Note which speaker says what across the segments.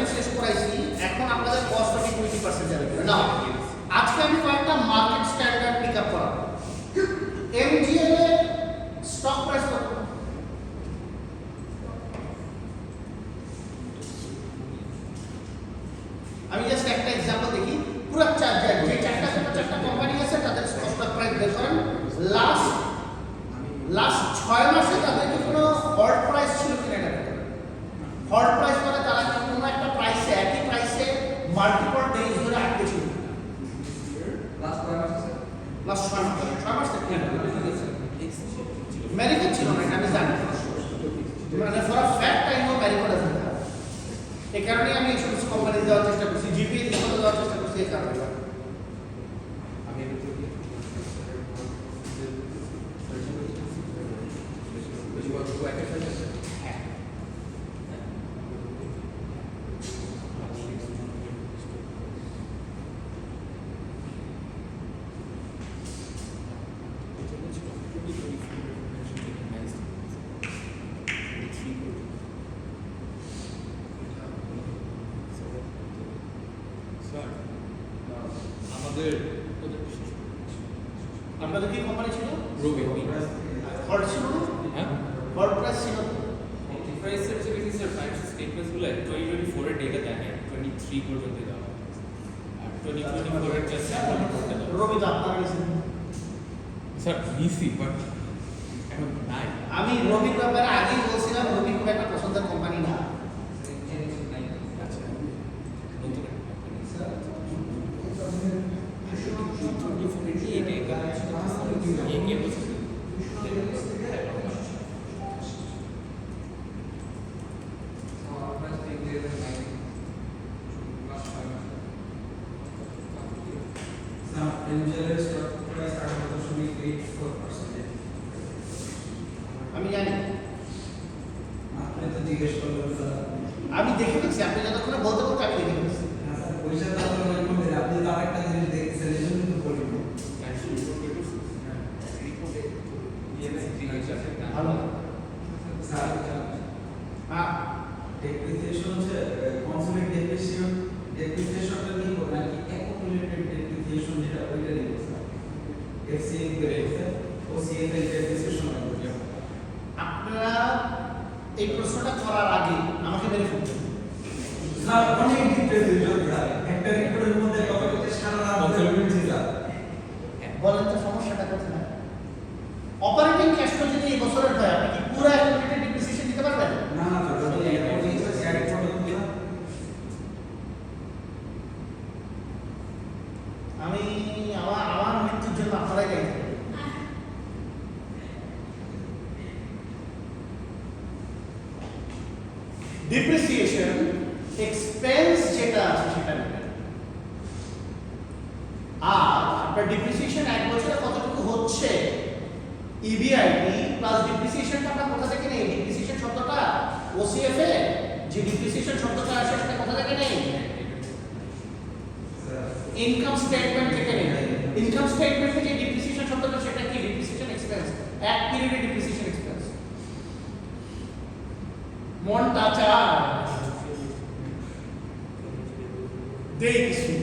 Speaker 1: Pricing শেষ করাইছি, এখন আপনাদের কস্ট হবে 20% যাবে না। আজকে আমি কয়েকটা মার্কেট স্ট্যান্ডার্ড পিক আপ করাবো। এমজিএল এর স্টক প্রাইস কত? আমি জাস্ট একটা एग्जांपल দেখি, পুরো যে চারটা কোম্পানি আছে তাদের স্টক প্রাইস বের করেন। লাস্ট 6 মাসে তাদের কি কোনো হল্ড প্রাইস ছিল কিনা এটা দেখেন। হল্ড প্রাইস মানে তারা কি কোনো একটা প্রাইসে একই প্রাইসে মাল্টিপল ডেজ ধরে আটকে ছিল। লাস্ট 6 মাস আছে, লাস্ট 6 মাস থেকে আমেরিকা ছিল না, এটা আমি জানি, মানে for a fact I know America doesn't have. এই কারণে আমি এই সমস্ত কোম্পানি দেওয়ার চেষ্টা করছি, জিপিএ দেওয়ার চেষ্টা করছি এই কারণে। আমি আপনাদের কি কোম্পানি ছিল?
Speaker 2: রবি
Speaker 1: হল্ড ছিল না?
Speaker 2: হ্যাঁ
Speaker 1: হল্ড প্রাইস ছিল না?
Speaker 2: প্রাইসের যে বেশি স্যার ফাইন্যান্সিয়াল স্টেটমেন্টসগুলো 2024 এর ডেটা দেখে 23 পর্যন্ত দেওয়া আর 2024 এর জাস্ট রিপোর্টটা দাও।
Speaker 1: রবি তো আপনারা গেছেন
Speaker 2: স্যার নিছি বাট এখন নাই।
Speaker 1: আমি রবির ব্যাপারে আগেই বলছিলাম, রবি খুব একটা পছন্দের কোম্পানি না।
Speaker 2: আচ্ছা নতুন
Speaker 1: আমি জানি,
Speaker 3: আপনি তো জিজ্ঞেস করলেন স্যার,
Speaker 1: আমি দেখে দেখছি, আপনি যতক্ষণ বলতে বলতে আমি দেখে দেখছি।
Speaker 3: স্যার পয়সা তো আপনার মনে হয় আপনি তো আরেকটা জিনিস দেখছেন, এই জন্য তো বলি
Speaker 1: ভালো
Speaker 3: স্যার।
Speaker 1: হ্যাঁ,
Speaker 3: ডেপ্রিসিয়েশন হচ্ছে কনসোলিডেটেড ডেপ্রিসিয়েশনটা নিয়ে বল নাকি অ্যাকুমুলেটেড ডেপ্রিসিয়েশন, যেটা ওইটা নিয়ে স্যার এফসিএ বেরিয়েছে ও সিএফ এর ডেপ্রিসিয়েশন লাগবে।
Speaker 1: আপনারা এই প্রশ্নটা করার আগে আমাকে মেরে ফেলতেন।
Speaker 3: স্যার অনেক ডেপ্রিসিয়েশন স্যার, একটা রিপোর্টের মধ্যে কত কত সারা রাত ধরে ঘুরছি স্যার।
Speaker 1: বলেন তো সমস্যাটা কোথায়? অপারেটিং ক্যাশ ফ্লো যদি এই বছরের হয়, আপনি কি পুরো অ্যাকুমুলেটেড ডিপ্রিসিয়েশন দিতে পারবেন?
Speaker 3: না না স্যার, যদি অ্যাকাউন্টিং স্যার
Speaker 1: আমি আমার মৃত্যুর জন্য আপনারাই দায়ী থাকবেন। ডিপ্রিসিয়েশন এক্সপেন্স যেটা আছে সেটা নেবেন, আর আপনার ডিপ্রিসিয়েশন এক বছরে কতটুকু হচ্ছে ইবিআইটি প্লাস ডিপ্রিসিয়েশনটা আপনার কোথা থেকে নেই? ডিপ্রিসিয়েশন শব্দটা ওসিএফ এ যে ডিপ্রিসিয়েশন শব্দটা আসে সেটা কোথা থেকে নেই? ইনকাম স্টেটমেন্ট থেকে নেই। ইনকাম স্টেটমেন্টে যে ডিপ্রিসিয়েশন শব্দটা সেটা কি? ডিপ্রিসিয়েশন এক্সপেন্স, এক পিরিয়ডে ডিপ্রিসিয়েশন এক্সপেন্স। মনটা চায় দেই কিছু।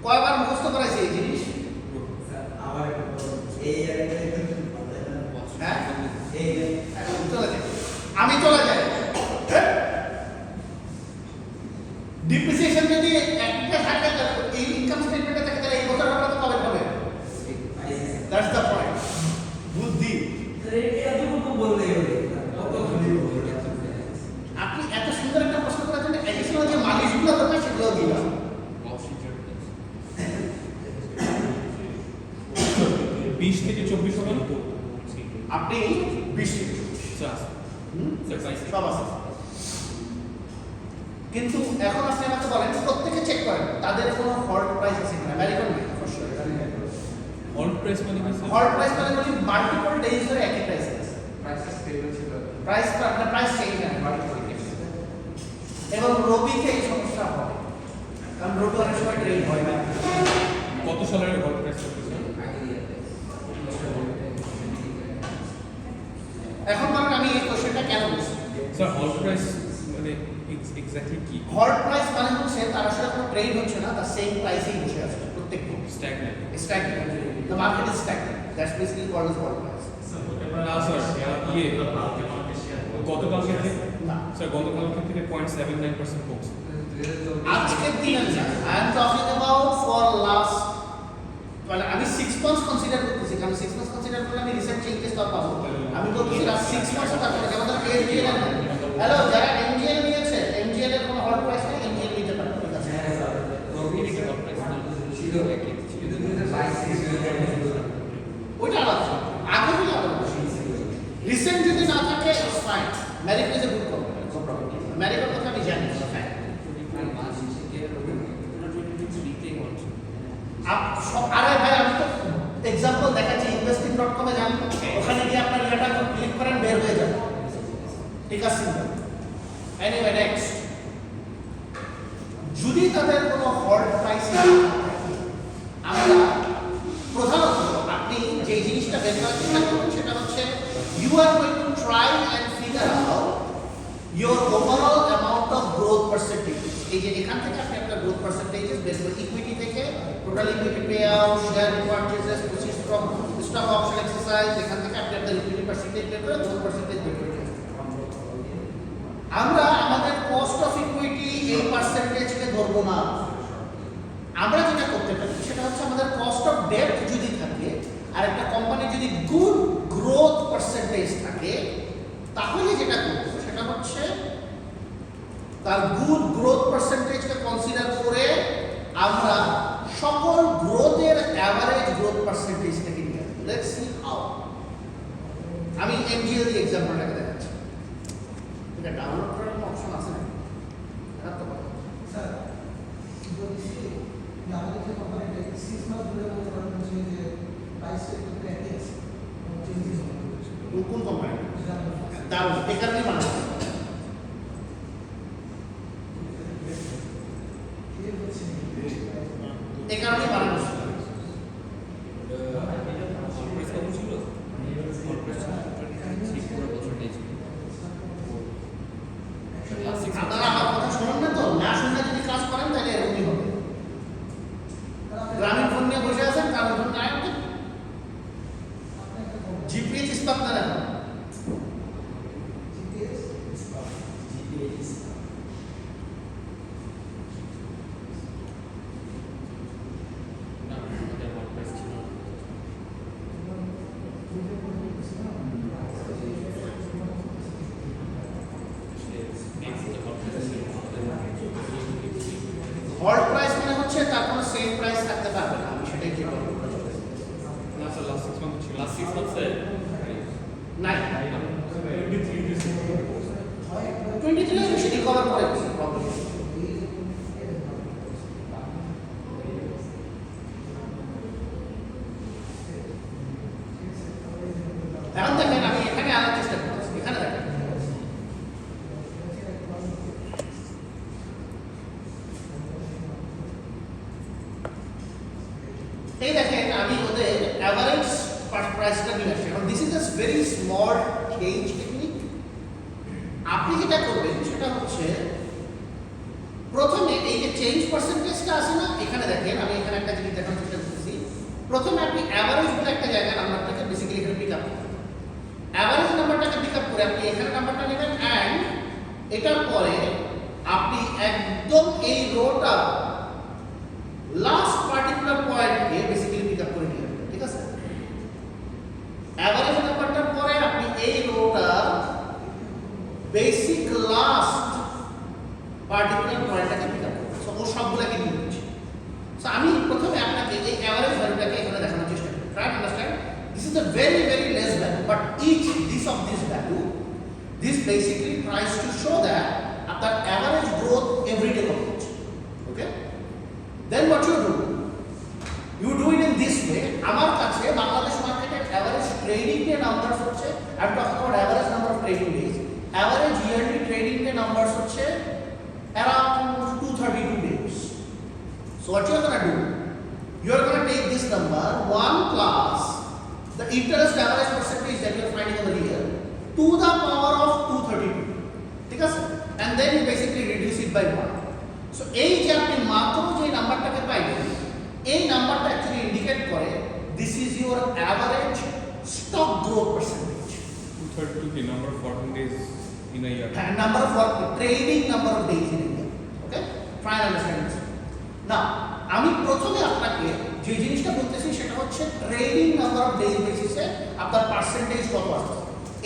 Speaker 1: কয়বার মুখস্থ করাইছে এই জিনিস?
Speaker 3: আবার এই
Speaker 1: হ্যাঁ,
Speaker 3: এই
Speaker 1: এখন চলে যাই, আমি চলে যাই। ডিপ্রিসিয়েশন যদি একটা থাকে, এই ইনকাম স্টেটমেন্টে থাকে, তাহলে এই বছর আপনারা তো কবে পাবেন? That's the point. বুদ্ধি।
Speaker 3: এতটুকু বললেই হলো, কত খুলি বলতে।
Speaker 1: আপনি এত সুন্দর একটা প্রশ্ন করেছেন, এডিশনাল যে মালিশগুলো দরকার সেগুলো দিলাম।
Speaker 2: 20 থেকে 24 হবে
Speaker 1: আপনি 20 থেকে সব আছে, কিন্তু এখন আপনি আমাকে বলেন, প্রত্যেকে চেক করেন তাদের কোনো হল্ড প্রাইস আছে কিনা। আমেরিকান
Speaker 2: হল্ড প্রাইস মানে কি স্যার?
Speaker 1: হল্ড প্রাইস মানে বলি মাল্টিপল ডেজ ধরে একই প্রাইস আছে।
Speaker 4: প্রাইস স্টেবল ছিল,
Speaker 1: প্রাইস আপনার প্রাইস চেঞ্জ হয় মাল্টিপল ডেজ, এবং রবিতে এই সমস্যা হয় কারণ রবি অনেক সময় ট্রেড হয় না।
Speaker 2: কত সালের হল্ড প্রাইস করতে স্যার?
Speaker 1: এখন
Speaker 2: স্যার হল প্রাইস মানে এক্স্যাক্টলি কি
Speaker 1: হল্ড প্রাইস মানে হচ্ছে তার আসলে কোনো ট্রেড হচ্ছে না, তার সেম প্রাইসেই বসে আছে প্রত্যেক দিন।
Speaker 2: Stagnant
Speaker 1: Stagnant. The market is stagnant. That's basically called as held price.
Speaker 2: না স্যার ইয়ে গতকালকে থেকে
Speaker 1: না,
Speaker 2: স্যার গতকালকে থেকে 0.79% কমছে
Speaker 1: আজকের দিনে না। I am talking about for last, মানে আমি 6 months কনসিডার করতেছি, কারণ 6 months কনসিডার করলে আমি রিসেন্ট চেঞ্জেস তো পাবো। আমি বলতেছি লাস্ট 6 months তারপরে যেমন ধরো MGL এর, হ্যালো যারা MGL নিয়েছে, MGL এর কোনো হল্ড প্রাইস নেই, MGL নিতে পারে, ঠিক আছে? ওইটা আলাদা, আগে থেকে আলাদা। রিসেন্ট যদি না থাকে it's fine. Marico is a good company, no problem. ম্যারিকোর কথা আমি জানি, ফাইন। আরে ভাই আমি তো এক্সাম্পল দেখাচ্ছি, investing.com এ যান, ওখানে গিয়ে আপনার এটা ক্লিক করেন, বের হয়ে যাবে, ঠিক আছে? এনিওয়ে নেক্সট, যদি তাদের কোনো হল্ড প্রাইস না থাকে, আমরা প্রধানত আপনি যে জিনিসটা বের করার চেষ্টা করবেন সেটা হচ্ছে you are going to try and figure out your overall amount of growth percentage. এই যে এখান থেকে আপনি একটা গ্রোথ পার্সেন্টেজেস বের করে ইকুইটি থেকে total equity pay out, share repurchases, proceeds from stock option exercise, এখান থেকে আপনি আপনার ইকুইটি পার্সেন্টেজ বের করে গ্রোথ পার্সেন্টেজ বের করে দিন। আমরা আমাদের কস্ট অফ ইকুইটি এই পার্সেন্টেজকে ধরবো না। আমরা যেটা করতে পারি সেটা হচ্ছে আমাদের কস্ট অফ ডেট যদি থাকে আর একটা কোম্পানির যদি গুড গ্রোথ পার্সেন্টেজ থাকে, তাহলে যেটা করবো সেটা হচ্ছে তার গুড গ্রোথ পার্সেন্টেজকে কনসিডার করে আমরা সকল গ্রোথের অ্যাভারেজ গ্রোথ পার্সেন্টেজটাকে নিয়ে আসবো। Let's see how. আমি এমজিএল দিয়ে এক্সাম্পলটাকে দেখাচ্ছি। এটা ডাউনলোড করার অপশন আছে না? রাখতে পারো
Speaker 4: স্যার, বলছি যে আমাদের যে কোম্পানিটা 6 মাস ধরে মনে করেন হচ্ছে যে প্রাইসটা একটু একই আছে, কোনো চেঞ্জেস হয়নি।
Speaker 1: কোন কোম্পানি? দারুণ, এই কারণেই বানাচ্ছে। এই কারণেই বানানো ছিল। আপনারা আমার কথা শুনুন না তো, না শুনে যদি কাজ করেন তাহলে এরকমই হবে। গ্রামীণ ফোন নিয়ে বসে আছেন, গ্রামীণ ফোন নাই, জিপিএস ইস্পাত না রাখুন। হল্ড প্রাইস মানে হচ্ছে তার কোনো সেম প্রাইস থাকতে পারবে না, আমি সেটাই কি বলবো।
Speaker 2: না স্যার লাস্ট 6 মান্থ ছিল লাস্ট 6 মান্থে
Speaker 1: নাই 23 এর বেশি রিকভার করে কিছু প্রবলেম। এখন দেখেন আমি এখানে আনার চেষ্টা করছি, এখানে দেখেন এই দেখেন আমি ওদের অ্যাভারেজ প্রাইসটা নিয়ে আসছি। এখন this is just very small change technique. আপনি যেটা করবেন সেটা হচ্ছে প্রথমে এই যে চেঞ্জ পার্সেন্টেজটা আছে না, এখানে দেখেন আমি এখানে একটা জিনিস দেখানোর চেষ্টা করতেছি। প্রথমে আপনি অ্যাভারেজ বলে একটা জায়গায় নাম্বারটাকে বেসিক্যালি এখানে পিক আপ করবেন। অ্যাভারেজ নাম্বারটাকে পিক আপ করে আপনি এখানে নাম্বারটা নেবেন অ্যান্ড এটার পরে আপনি একদম এই রোটা লাস্ট পার্টিকুলার পয়েন্টকে বেসিক্যালি পিক আপ করে নিয়ে আসবেন, ঠিক আছে? অ্যাভারেজ নাম্বারটার পরে আপনি এই রোটা বেসিক লাস্ট পার্টিকুলার পয়েন্টটাকে পিক আপ করবেন। সো ও সবগুলোকে নিয়ে নিচ্ছি। সো আমি প্রথমে আপনাকে এই অ্যাভারেজ ভ্যালুটাকে এখানে দেখানোর চেষ্টা করি। Try to understand this is a very very less value, but each of this value, this basically tries to show that আপনার average growth every day কত হচ্ছে। Okay, then what you do it in this way. আমার কাছে বাংলাদেশ মার্কেটের average trading day numbers হচ্ছে, I'm talking about average number of trading days, average yearly trading day numbers হচ্ছে around 232 days. So what you are going to do, you are going to take this number 1 plus the interest average percentage that you are finding over here to the power of 232. ঠিক আছে, and then you basically reduce it by 1. So এই যে আপনি মাত্র যে নাম্বারটাকে পাইলেন, এই নাম্বারটা অ্যাকচুয়ালি ইন্ডিকেট করে this is your average stock growth percentage.
Speaker 2: 232 number of working days in a year.
Speaker 1: And number of trading number of days in a year. Okay, try and understand this. Now আমি প্রথমে আপনাকে যে জিনিসটা বলতেছি সেটা হচ্ছে trading number of days বেসিসে আপনার পার্সেন্টেজ কত আসছে।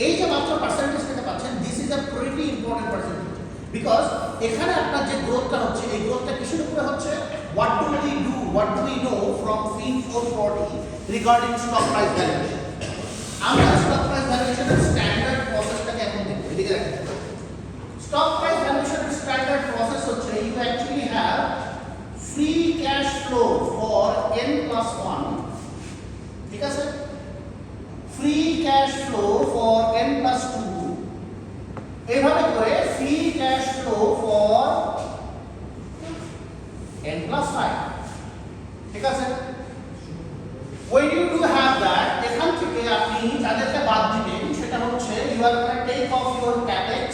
Speaker 1: এই যে মাত্র পার্সেন্টেজটা পাচ্ছেন, this is a pretty important percentage, because এখানে আপনার যে গ্রোথটা হচ্ছে, এই গ্রোথটা কিসের উপরে হচ্ছে? What do we know from FIN 440 regarding stock price valuation. আমরা স্টক প্রাইস ভ্যালুয়েশনের স্ট্যান্ডার্ড প্রসেসটাকে এখন দেখব। এদিকে দেখেন, স্টক প্রাইস ভ্যালুয়েশনের স্ট্যান্ডার্ড প্রসেস হচ্ছে you actually have free cash flow for n+1, ঠিক আছে, free cash flow for n+2, এইভাবে করে free cash flow for n+5, ঠিক আছে। when you do have that, এখান থেকে আপনি যাদেরকে বাদ দিবেন সেটা হচ্ছে you are going to take off your capex,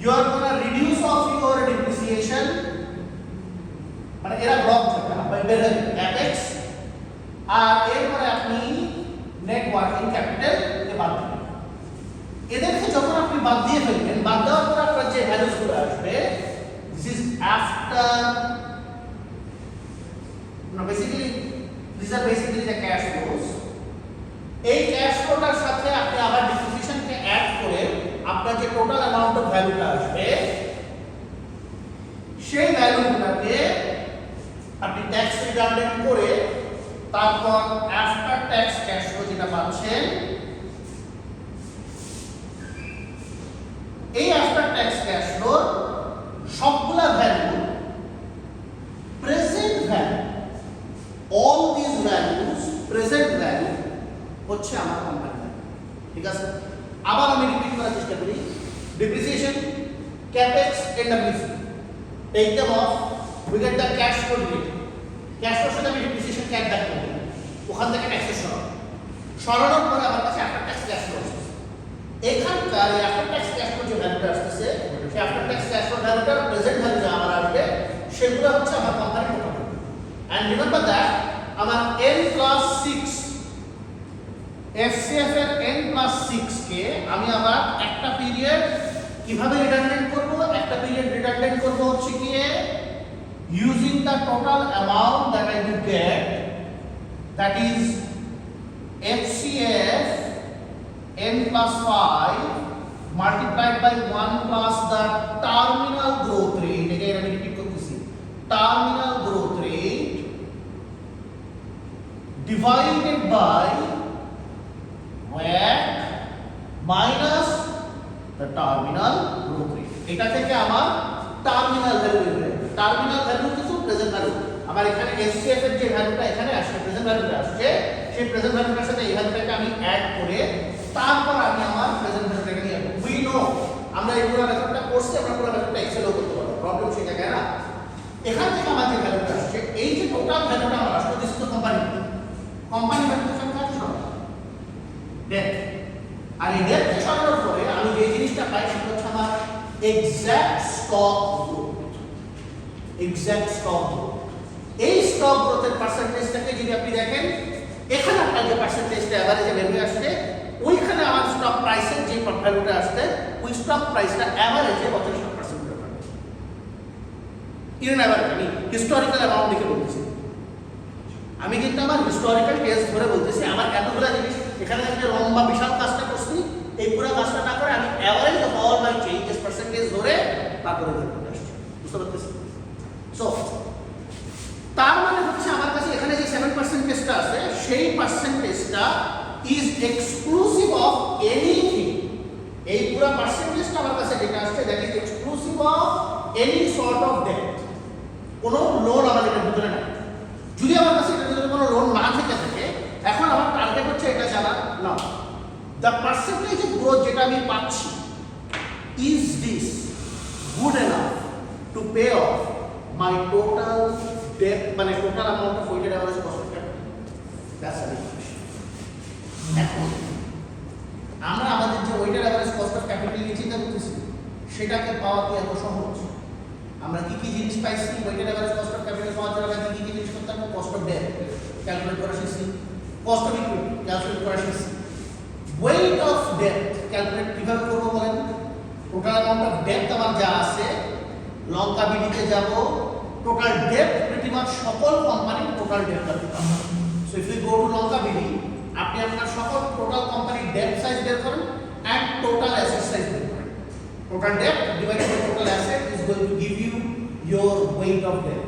Speaker 1: you are going to reduce off your depreciation, মানে এরা ব্লক থাকে আপনি বের হবে capex, আর এরপরে আপনি নেট ওয়ার্কিং ক্যাপিটাল কে বাদ দিবেন। এদেরকে যখন আপনি বাদ দিয়ে ফেলবেন, বাদ দেওয়ার পর আপনার যে ভ্যালুস গুলো আসবে, this is after, basically these are basically the cash flows. এই ক্যাশ ফ্লোটার সাথে আপনি আবার ডিপ্রিসিয়েশন কে অ্যাড করে আপনার যে টোটাল অ্যামাউন্ট অফ ভ্যালুটা আসবে, সেই ভ্যালুটাকে আপনি ট্যাক্স রিডান্ডেন্ট করে তারপর আফটার ট্যাক্স ক্যাশ ফ্লো যেটা পাচ্ছেন, এই আফটার ট্যাক্স ক্যাশ ফ্লো সবগুলা value, present value, all these values, present value হচ্ছে আমার কোম্পানি ভ্যালু, ঠিক আছে। আবার আমি রিপিট করার চেষ্টা করি, depreciation, capex, NWC, take them off, we get the cash flow related. cash flow সাথে আমি depreciation কে অ্যাড করব, ওখান থেকে ট্যাক্সের সরানোর পরে আমার কাছে আফটার ট্যাক্স ক্যাশ ফ্লো আসছে। এখানকার এই আফটার ট্যাক্স ক্যাশ ফ্লো যে ভ্যালুটা আসছে, সেই আফটার ট্যাক্স ক্যাশ ফ্লো ভ্যালুটার প্রেজেন্ট ভ্যালু যা আমার আসবে, সেগুলো হচ্ছে আমার কোম্পানির টোটাল। And remember that আমার n+6 FCF এর n+6 কে আমি আবার একটা পিরিয়ড কিভাবে রিডান্ডেন্ট করব, একটা পিরিয়ড রিডান্ডেন্ট করব হচ্ছে কি using the total amount that I will get, that is FCF n+5 multiplied by 1 plus the terminal growth rate. Again আমি রিপিট করতেছি, terminal growth rate divided by WACC minus the terminal growth rate. এটা থেকে আমার terminal value বের হবে। Terminal value কিন্তু present value. আমার এখানে FCF এর যে ভ্যালুটা এখানে আসছে, প্রেজেন্ট ভ্যালুটা আসছে, সেই প্রেজেন্ট ভ্যালুটার সাথে এই ভ্যালুটাকে আমি অ্যাড করে তারপর আমি আমার প্রেজেন্ট ভ্যালুটাকে নিয়ে আসবো। উই নো আমরা এই পুরো মেথডটা করছি, আমরা পুরো মেথডটা এক্সেলও করতে পারবো, প্রবলেম সেটা কেন না। এখান থেকে আমার যে ভ্যালুটা আসছে, এই যে টোটাল ভ্যালুটা আমার আসছে, this is the company value সংখ্যা সমান দেন, আর এই ডেটকে সরানোর পরে আমি যে জিনিসটা পাই সেটা হচ্ছে আমার exact stock growth. Exact stock growth, এই স্টক গ্রোথের পার্সেন্টেজটাকে যদি আপনি দেখেন, এখানে আপনার যে পার্সেন্টেজটা এভারেজে বের হয়ে আসছে, ওইখানে আমার স্টক প্রাইসের যে ভ্যালুটা আসছে, ওই স্টক প্রাইসটা এভারেজে 75% করে পাবে। ইন এভারেজ আমি হিস্টোরিক্যাল অ্যামাউন্ট দেখে বলতেছি, আমি কিন্তু আমার হিস্টোরিক্যাল টেস্ট ধরে বলতেছি। আমার এতগুলো জিনিস এখানে একটা লম্বা বিশাল কাজটা করছি, এই পুরো কাজটা না করে আমি average of all my changes percentage ধরে তারপরে বের আসছি, বুঝতে পারতেছি। সো তার মানে হচ্ছে আমার কাছে এখানে যে 7%টা আছে, সেই পার্সেন্টেজটা ইজ এক্সক্লুসিভ অফ এনিথিং। এই পুরো পার্সেন্টেজটা আমার কাছে যেটা আসছে, that is exclusive of any sort of debt. কোনো লোন আমার এটার ভিতরে নাই। যদি আমার কাছে এটার ভিতরে কোনো লোন না থেকে থাকে, এখন আমার টার্গেট হচ্ছে এটা জানা না, দ্য পার্সেন্টেজ অফ গ্রোথ যেটা আমি পাচ্ছি, is this good enough to pay off my total debt, মানে total amount of weighted average cost of capital. That's the question. এখন আমরা আমাদের যে ওয়েটেড অ্যাভারেজ সেটাকে পাওয়া কি এত সহজ? আমরা কি কি জিনিস পাইছি? Weighted average cost of capital পাওয়ার জন্য আমরা কি কি জিনিস করতে হবে? কস্ট অফ ডেট ক্যালকুলেট করা শিখছি, কস্ট অফ ইকুইটি ক্যালকুলেট করা শিখছি। ওয়েট অফ ডেট ক্যালকুলেট কিভাবে করবো বলেন? টোটাল অ্যামাউন্ট অফ ডেট আমার যা আছে, লঙ্কা বিডিতে যাব, টোটাল ডেট প্রিটি মাচ সকল কোম্পানির টোটাল ডেট করতে হবে। So if you go to Lanka BD, আপনি আপনার সকল টোটাল কোম্পানির ডেট সাইজ বের করেন and total asset size বের করেন। Total debt divided by total asset is going to give you your weight of debt.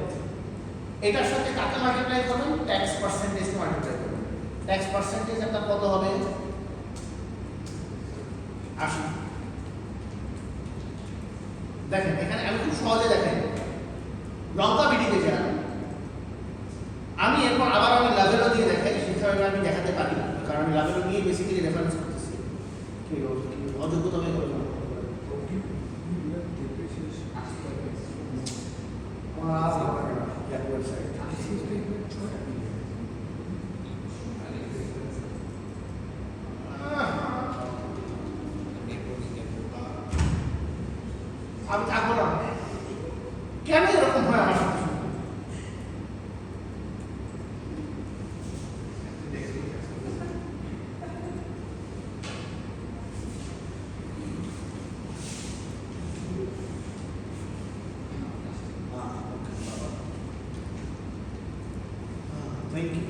Speaker 1: এটার সাথে কাকে মাল্টিপ্লাই করবেন? ট্যাক্স পার্সেন্টেজ মাল্টিপ্লাই করবেন। ট্যাক্স পার্সেন্টেজ একটা কত হবে? 80। দেখেন এখানে আমি খুব সহজে দেখেন, লঙ্কা বিডিতে যান, আমি এরপর আবার আমি লেভেলও দিয়ে দেখাই, সেভাবে আমি দেখাতে পারি কারণ আমি লেভেলও নিয়ে বেসিক্যালি রেফারেন্স করতেছি। কি অযোগ্যতা হয়ে গেল আমি থাকবো না। কেন এরকম হয় আমার সাথে? Thank you.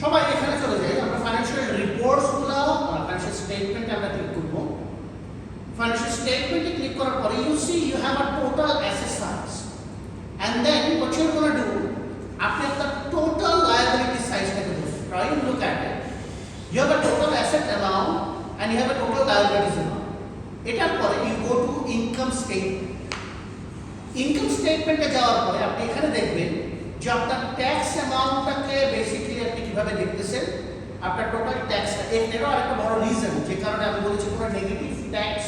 Speaker 1: সবাই এখানে চলে যাই, আমরা ফাইন্যান্সিয়াল রিপোর্টস গুলো, ফাইন্যান্সিয়াল স্টেটমেন্ট আমরা ক্লিক করব। ফাইন্যান্সিয়াল স্টেটমেন্টে ক্লিক করার পরে you see you have a total asset size and then what you gonna do, আপনি আপনার টোটাল লায়াবিলিটি সাইজটাকে বুঝুন। Try to look at it. You have a total asset amount and you have a total liabilities amount. এটার পরে you go to income statement. Income স্টেটমেন্টে যাওয়ার পরে আপনি এখানে দেখবেন যে আপনার ট্যাক্স অ্যামাউন্টটাকে বেসিক্যালি আপনি কিভাবে দেখতেছেন, আপনার টোটাল ট্যাক্সটা। এরও আরেকটা বড় রিজন যে কারণে আমি বলেছি কোনো নেগেটিভ ট্যাক্স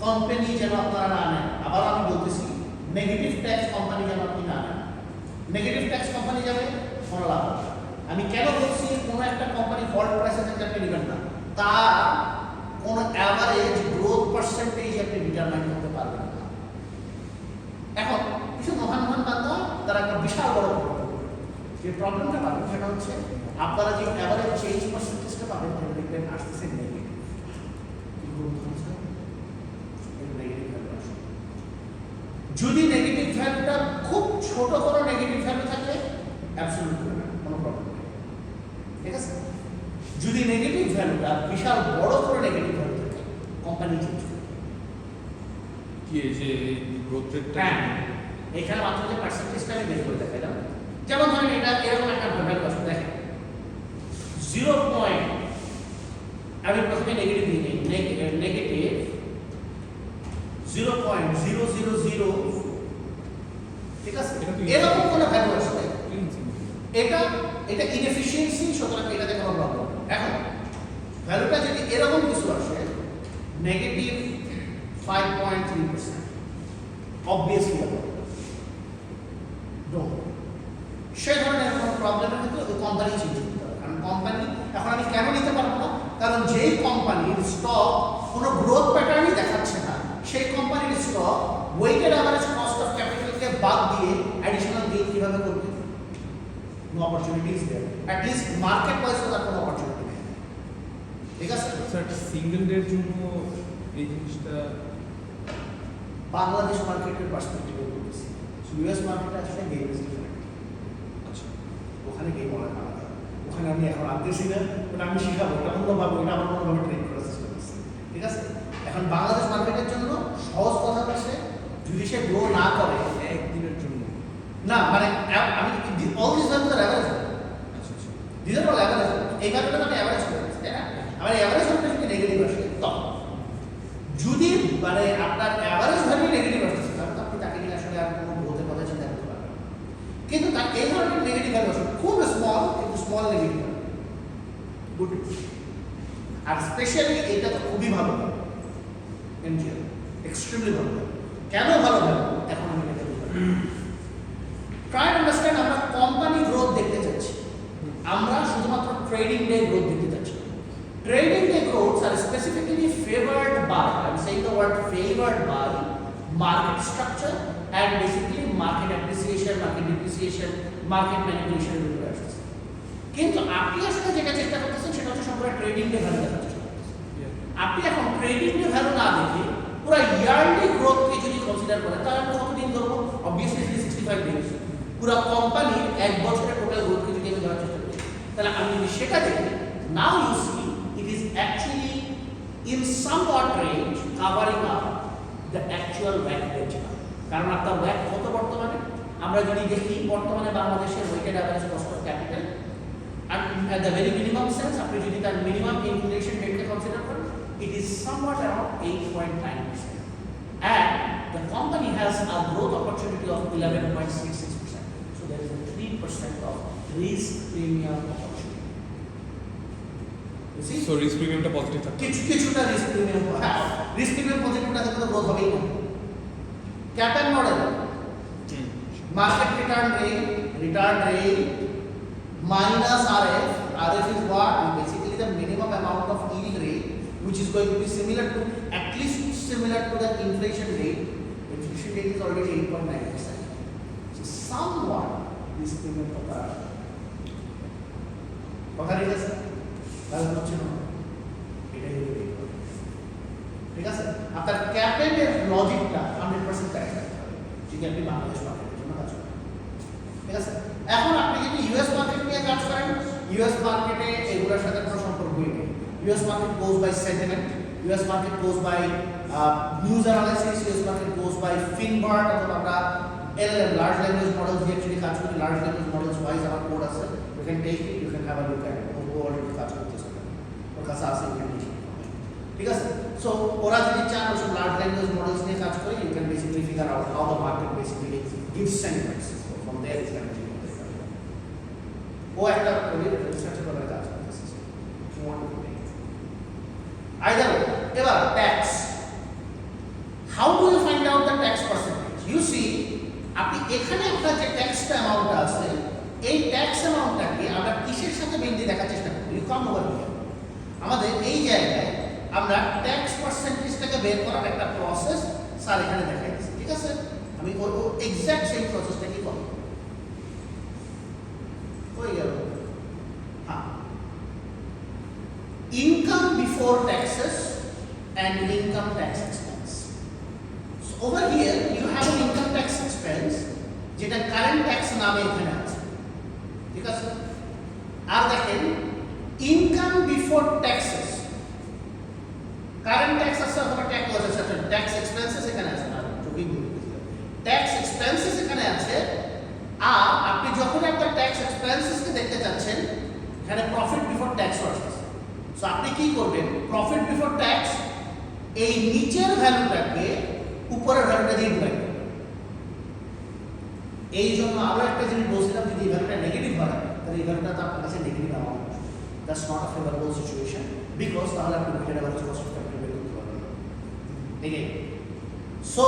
Speaker 1: কোম্পানি যেন আপনারা না নেন। আবার আমি বলতেছি, নেগেটিভ ট্যাক্স কোম্পানি যেন আপনি না নেন। নেগেটিভ ট্যাক্স কোম্পানি যাবে কোনো লাভ হবে না। আমি কেন বলছি কোনো একটা কোম্পানি ফল্ট প্রাইসে থেকে আপনি নেবেন না, তার কোনো অ্যাভারেজ গ্রোথ পার্সেন্টেজ আপনি ডিটারমাইন করতে পারবেন না। এখন কিছু মহান মহান বান্দা তারা একটা বিশাল বড় প্রবলেম, যে প্রবলেমটা পাবেন সেটা হচ্ছে আপনারা যে অ্যাভারেজ চেঞ্জ পার্সেন্টেজটা পাবেন দেখবেন আসতেছে নেগেটিভ। যদি নেগেটিভ ভ্যালুটা খুব ছোট কোনো নেগেটিভ ভ্যালু থাকে অ্যাবসলিউট কোনো প্রবলেম নেই, ঠিক আছে। যদি নেগেটিভ ভ্যালুটা বিশাল বড় কোনো নেগেটিভ ভ্যালু থাকে কোম্পানি চেঞ্জ করবে।
Speaker 2: কি এই যে গ্রোথ রেটটা
Speaker 1: এখানে মাত্র যে পার্সেন্টেজটা আমি বের করে দেখাইলাম, যেমন ধরেন এটা এরকম একটা ভ্যালু আছে, দেখেন 0. আমি প্রথমে নেগেটিভ নিয়ে নিই, নেগেটিভ 0.000, ঠিক আছে। এরকম কোনো ভ্যালু আছে, এটা ইনএফিশিয়েন্সি, সুতরাং এটাতে কোনো প্রবলেম। এখন ভ্যালুটা যদি এরকম কিছু আসে নেগেটিভ 5.3%, অবভিয়াসলি সেই ধরনের কোনো প্রবলেমের ক্ষেত্রে ওই কোম্পানি চেঞ্জ করতে হবে। কারণ কোম্পানি এখন আমি কেন নিতে পারবো না, কারণ যেই কোম্পানির স্টক কোনো গ্রোথ প্যাটার্নই দেখাচ্ছে না, সেই কোম্পানির stock weighted average cost of ক্যাপিটালকে বাদ দিয়ে অ্যাডিশনাল গেইন কিভাবে করবে? No opportunity is there, at least market wise তার কোনো অপরচুনিটি নেই, ঠিক আছে।
Speaker 2: স্যার সিঙ্গেল ডের জন্য এই জিনিসটা
Speaker 1: বাংলাদেশ মার্কেটের পার্সপেক্টিভে বলতেছি, ইউএস মার্কেটে আসলে গেম ইজ ডিফারেন্ট।
Speaker 2: আচ্ছা
Speaker 1: ওখানে গেম অনেক আলাদা, ওখানে আমি এখন আনতেছি না, ওটা আমি শিখাবো, ওটা অন্যভাবে, ওটা আমার অন্যভাবে ট্রেন করার চেষ্টা করছি, ঠিক আছে। এখন বাংলাদেশ মার্কেটের জন্য সহজ কথা হচ্ছে যদি সে গ্রো না করে
Speaker 2: একদিনের জন্য
Speaker 1: না, মানে আমি all this values are average,
Speaker 2: আচ্ছা আচ্ছা
Speaker 1: দিস আর অল অ্যাভারেজ, এই ভ্যালুটা আমি অ্যাভারেজ করে দিচ্ছি, তাই না। আমার অ্যাভারেজ ভ্যালুটা যদি নেগেটিভ আসে, তো যদি মানে আপনার অ্যাভারেজ ভ্যালু নেগেটিভ আসছে, তাহলে তো আপনি তাকে নিয়ে আসলে আর কোনো গ্রোথের কথা চিন্তা করতে পারবেন না। কিন্তু তার এই ধরনের নেগেটিভ ভ্যালু আসে, খুব স্মল কিন্তু স্মল নেগেটিভ গুড। আর স্পেশালি এটা তো খুবই ভালো এনজিও, এক্সট্রিমলি ভালো। কেন ভালো ভালো এখন আমি এটা বলবো। ট্রাই আন্ডারস্ট্যান্ড, আমরা কোম্পানি গ্রোথ দেখতে চাচ্ছি, আমরা শুধুমাত্র ট্রেডিং ডে গ্রোথ দেখতে চাচ্ছি। trading day growths are specifically favored by, I'm saying the word favored by, market structure and basically market appreciation, market depreciation, market manipulation এগুলো আসছে। কিন্তু আপনি আসলে যেটা চেষ্টা করতেছেন সেটা হচ্ছে সম্পূর্ণ ট্রেডিং ডে ভ্যালু দেখার চেষ্টা করতেছেন। আপনি এখন ট্রেডিং ডে ভ্যালু না দেখে পুরো ইয়ারলি গ্রোথকে যদি কনসিডার করেন তাহলে আমরা কতদিন ধরবো? Obviously 365 days. পুরো কোম্পানির এক বছরের টোটাল গ্রোথকে যদি আমি ধরার চেষ্টা করি তাহলে আমি যদি সেটা দেখি, now you see it is actually in somewhat range covering up the actual WACC benchmark. কারণ আপনার WACC কত বর্তমানে? আমরা যদি দেখি বর্তমানে বাংলাদেশের weighted average cost of capital at the very minimum sense আপনি যদি তার মিনিমাম ইনফ্লেশন রেটকে কনসিডার করেন, it is somewhat around 8.9%, and the company has a growth opportunity of 11.66%. So there is a 3% of risk premium opportunity. You see?
Speaker 2: So risk premium টা positive থাকবে।
Speaker 1: কিছুটা risk premium, হ্যাঁ risk premium positive না থাকলে তো growth হবেই না। CAPM model, market return rate minus RF. RF is what? Basically the minimum amount of yield rate which is going to be similar to, at least similar to the inflation rate. Inflation rate is already 8.9%. So somewhat this premium কথা ঠিক আছে? তাহলে হচ্ছে না এটাই হলো ঠিক আছে। আপনার ক্যাপেনের লজিকটা 100% কারেক্ট থাকতে হবে যদি আপনি বাংলাদেশ মার্কেটের জন্য কাজ করেন, ঠিক আছে। এখন আপনি যদি ইউএস মার্কেট নিয়ে কাজ করেন, ইউএস মার্কেটে এগুলোর সাথে কোনো সম্পর্কই নেই। US market goes by sentiment, US market goes by news analysis, US market goes by FinBERT, অথবা আমরা এলএলএম লার্জ ল্যাঙ্গুয়েজ মডেলস দিয়ে অ্যাকচুয়ালি কাজ করি। লার্জ ল্যাঙ্গুয়েজ মডেলস ওয়াইজ আমার কোড আছে, you can take it, you can have a look at it. ও already কাজ করতেছে, ওর কাছে আছে, ইউ ক্যান টেক ইট, ঠিক আছে। সো ওরা যদি চান ওসব লার্জ ল্যাঙ্গুয়েজ মডেলস নিয়ে কাজ করি, you can basically figure out how the market basically gives sentiments. So from there is going to ও একটা রিসার্চ করার কাজ করতেছে। আইদার এবার tax, how do you find out the tax percentage? You see, আপনি এখানে আপনার যে ট্যাক্সটা অ্যামাউন্ট আছে, এই ট্যাক্স অ্যামাউন্টটাকে আমরা কিসের সাথে মিলিয়ে দেখার চেষ্টা করি? You come over here. আমাদের এই জায়গায় আমরা ট্যাক্স পার্সেন্টেজটাকে বের করার একটা প্রসেস স্যার এখানে দেখাই দিচ্ছি, ঠিক আছে। আমি ওর এক্সাক্ট সেই প্রসেসটা কি করব হয়ে গেল। হ্যাঁ, income before taxes and income tax expense. So over here you have an income tax expense যেটা কারেন্ট ট্যাক্স নামে এখানে আছে, ঠিক আছে। আর দেখেন income before taxes, current tax আছে অথবা ট্যাক্স আছে, ট্যাক্স এক্সপেন্সেস এখানে আছে না, ট্যাক্স এক্সপেন্সেস এখানে আছে। আর আপনি যখন আপনার ট্যাক্স এক্সপেন্সেসকে দেখতে চাচ্ছেন, এখানে প্রফিট বিফোর ট্যাক্স আসছে। সো আপনি কি করবেন? প্রফিট বিফোর ট্যাক্স এই নিচের ভ্যালুটাকে উপরের ভ্যালুটা দিয়ে ডিভাইড করবেন। এই জন্য আরো একটা জিনিস বলছিলাম, যদি এই ভ্যালুটা নেগেটিভ হয় তাহলে এই ভ্যালুটা তো আপনার কাছে negative amount, that's not a favourable situation, because তাহলে আপনি weighted average cost of capital বের করতে পারবেন, ঠিক আছে। সো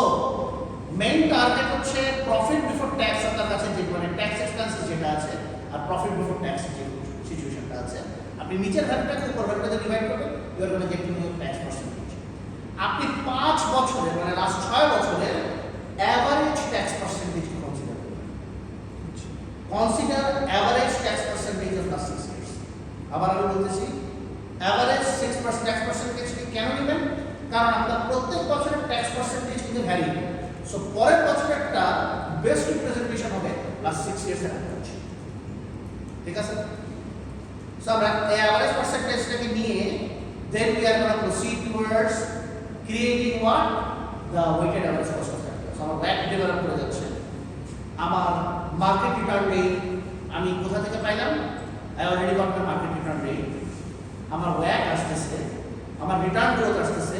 Speaker 1: মেইন টার্গেট হচ্ছে প্রফিট বিফোর ট্যাক্স, আপনার কাছে যে মানে ট্যাক্স এক্সপেন্সেস যেটা আছে আর প্রফিট বিফোর ট্যাক্স যে সিচুয়েশনটা আছে, আপনি নিচের ভ্যালুটাকে উপর ভ্যালুটাতে ডিভাইড করবেন, you are gonna get to know tax percentage. আপনি 5 বছরের মানে লাস্ট 6 বছরের অ্যাভারেজ ট্যাক্স পার্সেন্টেজ কনসিডার করবেন। Consider average tax percentage of last 6 years. আবার আমি বলতেছি, অ্যাভারেজ 6% ট্যাক্স পার্সেন্টেজকে কেন নেবেন? কারণ আপনার প্রত্যেক বছরের ট্যাক্স পার্সেন্টেজ কিন্তু ভ্যারি। সো পরের বছরেরটা বেস্ট রিপ্রেজেন্টেশন হবে লাস্ট 6 ইয়ার্স এর অ্যাভারেজ, ঠিক আছে। সো আমরা এই অ্যাভারেজ পার্সেন্টেজটাকে নিয়ে then we are going to proceed towards creating what? The weighted average cost of capital. So আমার WACC ডেভেলপ করে যাচ্ছে, আমার মার্কেট রিটার্ন রেট আমি কোথা থেকে পাইলাম? I already got my market return rate, আমার WACC আসতেছে, আমার রিটার্ন গ্রোথ আসতেছে,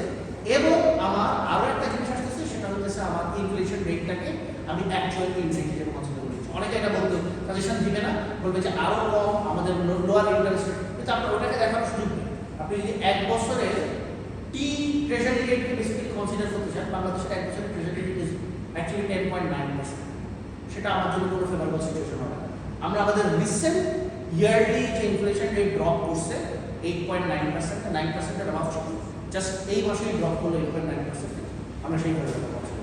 Speaker 1: এবং আমার আরো একটা জিনিস আসতেছে, সেটা হচ্ছে আমার ইনফ্লেশন রেটটাকে আমি অ্যাকচুয়াল ইনফ্লেশন হিসেবে কনসিডার করেছি। অনেকে এটা বলতে সাজেশন দিবে না, বলবে যে আরো কম আমাদের লোয়ার ইন্টারেস্ট রেট, কিন্তু আপনার ওটাকে দেখার সুযোগ নেই। আপনি যদি 1 বছরের টি ট্রেজারি রেটকে বেসিক্যালি কনসিডার করতে চান, বাংলাদেশের 1 বছরের ট্রেজারি রেট ইজ অ্যাকচুয়ালি 10.9%, সেটা আমার জন্য কোনো ফেভারেবল সিচুয়েশন হবে না। আমরা আমাদের রিসেন্ট ইয়ারলি যে ইনফ্লেশন রেট ড্রপ করছে 8.9%, 9% এর অভাব ছিল, জাস্ট এই মাসেই ড্রপ করলো 8.9%, আমরা সেই ঘটনাটা পাচ্ছি।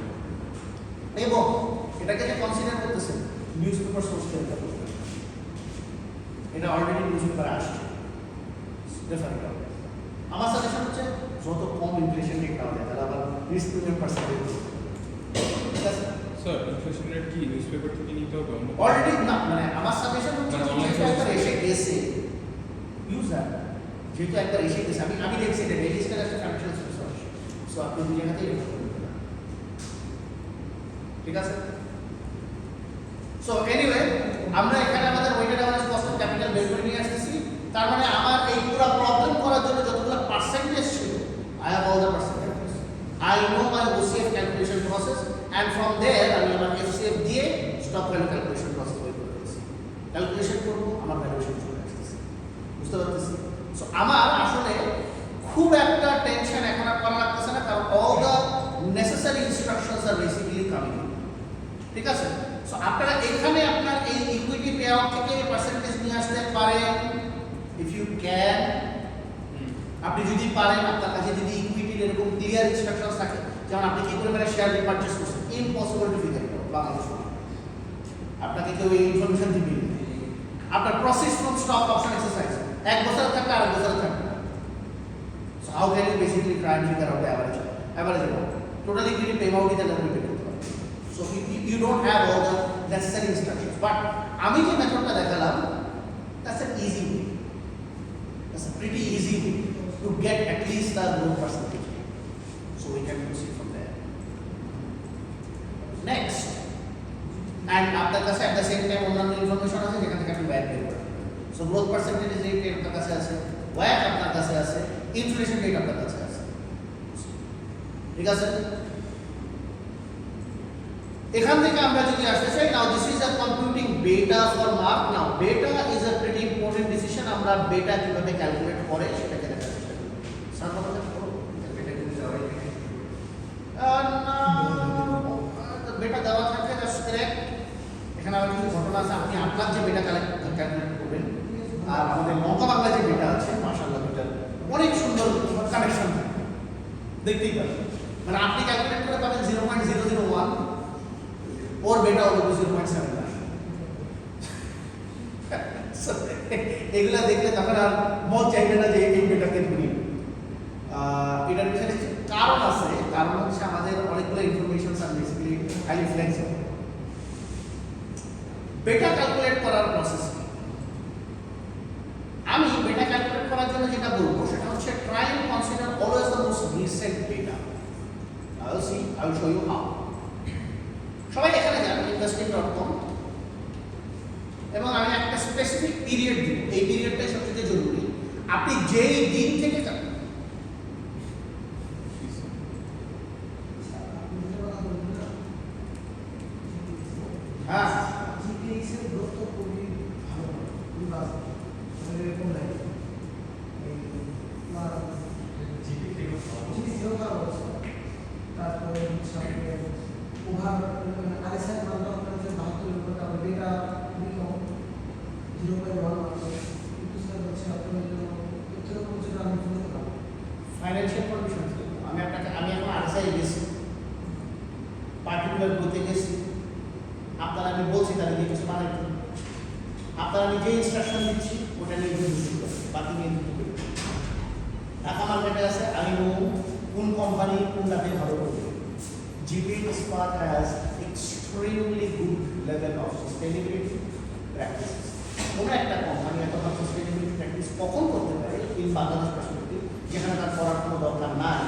Speaker 1: এবং এটাকে যে কনসিডার করতেছেন নিউজ পেপার সোর্স থেকে করবেন, এটা অলরেডি নিউজ পেপারে আসছে, ডেফারেন্ট হবে। আমার সাজেশন হচ্ছে যত কম ইনফ্লেশন রেট পাওয়া যায় তাহলে আবার রিস্ক প্রিমিয়াম পার্সেন্টেজ, ঠিক আছে?
Speaker 2: স্যার ইনফ্লেশন রেট কি নিউজপেপার থেকে নিতে হবে?
Speaker 1: অলরেডি না, মানে আমার সাজেশন হচ্ছে
Speaker 2: মানে online
Speaker 1: যেহেতু একবার
Speaker 2: source
Speaker 1: এসে গেছে ইউজ দ্যাট, যেহেতু একবার এসে গেছে, আমি দেখছি এটা রেজিস্টার একটা ফাইন্যান্সিয়াল সোর্স, সো আপনি দুই জায়গাতেই রেফার করতে পারেন, ঠিক আছে? সো এনিওয়ে আমরা এখানে আমাদের weighted average cost of capital বের করে নিয়ে আসতেছি। তার মানে আমার এই পুরো প্রবলেম করার জন্য যতগুলো পার্সেন্টেজ ছিল, I have all the percentage, I know my OCF calculation process, and from there আমি আমার এফসিএফ দিয়ে স্টক ভ্যালু ক্যালকুলেশন প্রসেস বের করে দিয়েছি। ক্যালকুলেশন করবো, আমার ভ্যালুয়েশন চলে আসতেছে, বুঝতে পারতেছি? সো আমার আসলে খুব একটা টেনশন এখন আর করা লাগতেছে না, কারণ all the necessary instructions are basically coming, ঠিক আছে? সো আপনারা এখানে আপনার এই ইকুইটি পে আউট থেকে পার্সেন্টেজ নিয়ে আসতে পারেন ইফ ইউ ক্যান। আপনি যদি পারেন, আপনার কাছে যদি ইকুইটির এরকম ক্লিয়ার ইনস্ট্রাকশনস থাকে, যেমন আপনি কি করে মানে শেয়ার রিপারচেজ করছেন, impossible to figure it out বাংলাদেশে, আপনাকে কেউ এই ইনফরমেশন দিবে না। আপনার process from stock option exercise 1 বছর থাকবে আর 1 বছর থাকবে, so how can you basically try and figure out the average amount total equity pay out is the করতে পারবেন। So you don't have all the necessary instructions, but আমি যে মেথডটা দেখালাম, that's an easy way, that's a pretty easy way to get at least the growth percentage, so we can proceed from there. Next, and আপনার কাছে at the same time অন্যান্য information আছে যেখান থেকে আপনি ব্যয় করবেন। So growth percentage rate আপনার কাছে আছে, WACC আপনার কাছে আছে, inflation rate আপনার কাছে আছে, ঠিক আছে? এখান থেকে আমরা যদি আসতে চাই, নাও দিস ইজ আ কম্পিউটিং বেটা ফর মার্ক। নাও বেটা is a pretty important decision. আমরা বেটা কিভাবে ক্যালকুলেট করে সেটাকে দেখার চেষ্টা করি। স্যার কথা বলো, বেটা কি দেওয়া থাকে? না, বেটা দেওয়া থাকে, দ্যাটস কারেক্ট। এখানে আবার কিছু ঘটনা আছে, আপনি আপনার যে বেটা ক্যালকুলেট করবেন আর আমাদের লঙ্কা বাংলা যে বেটা আছে, মাশাআল্লাহ বেটা অনেক সুন্দর কানেকশন থাকে, দেখতেই পাবেন। মানে আপনি ক্যালকুলেট করে পাবেন 0.001, और बेटा होगा 0.7। এগুলা দেখলে তখন আর মত চাইবে না যে এই বেটাকে ধরি। এটার পিছনে কারণ আছে, কারণ হচ্ছে আমাদের অনেকগুলো ইনফরমেশন আর বেসিক্যালি হাইলি ফ্লেক্সিবল। বেটা ক্যালকুলেট করার প্রসেস কি? আমি বেটা ক্যালকুলেট করার জন্য যেটা বলবো সেটা হচ্ছে try and consider always the most recent data. I will show you how. সবাই এখানে যান investing.com, এবং আমি একটা স্পেসিফিক পিরিয়ড দিব, এই পিরিয়ডটাই সবচেয়ে জরুরি। আপনি যেই দিন থেকে যান, হ্যাঁ
Speaker 4: জিপিএস এর গ্রোথ তো খুবই ভালো, খুবই ভালো, মানে এরকম লাগে এই জিপিএস ভালো আছে। তারপরে হচ্ছে আপনার ওভার আরএসআই মানটা আপনার যে 72 এর উপর, তারপরে ডেটা খুবই কম, 0.1 মাত্র, কিন্তু স্যার হচ্ছে আপনার তথ্যের উপর যেটা আমি বলতে পারবো
Speaker 1: ফাইন্যান্সিয়াল কন্ডিশন। আমি এখন আরএসআই গেছি, পার্টিকুলার গ্রুপে গেছি, আপনারা আমি বলছি তাহলে দিয়ে কিছু বানাইতে, আপনারা আমি যে ইনস্ট্রাকশন দিচ্ছি ওটা নিয়ে বুঝতে পারবেন, বাকি নিয়ে বুঝতে পারবেন। ঢাকা মার্কেটে আছে, আমি কোন কোম্পানি কোনটাতে ভালো করবে। GPA Ispat has extremely good level of sustainability practices. কোনো একটা কোম্পানি এত ভালো সাস্টেইনেবিলিটি প্র্যাকটিস কখন করতে পারে ইন বাংলাদেশ পার্সপেক্টিভ, যেখানে তার করার কোনো দরকার নাই,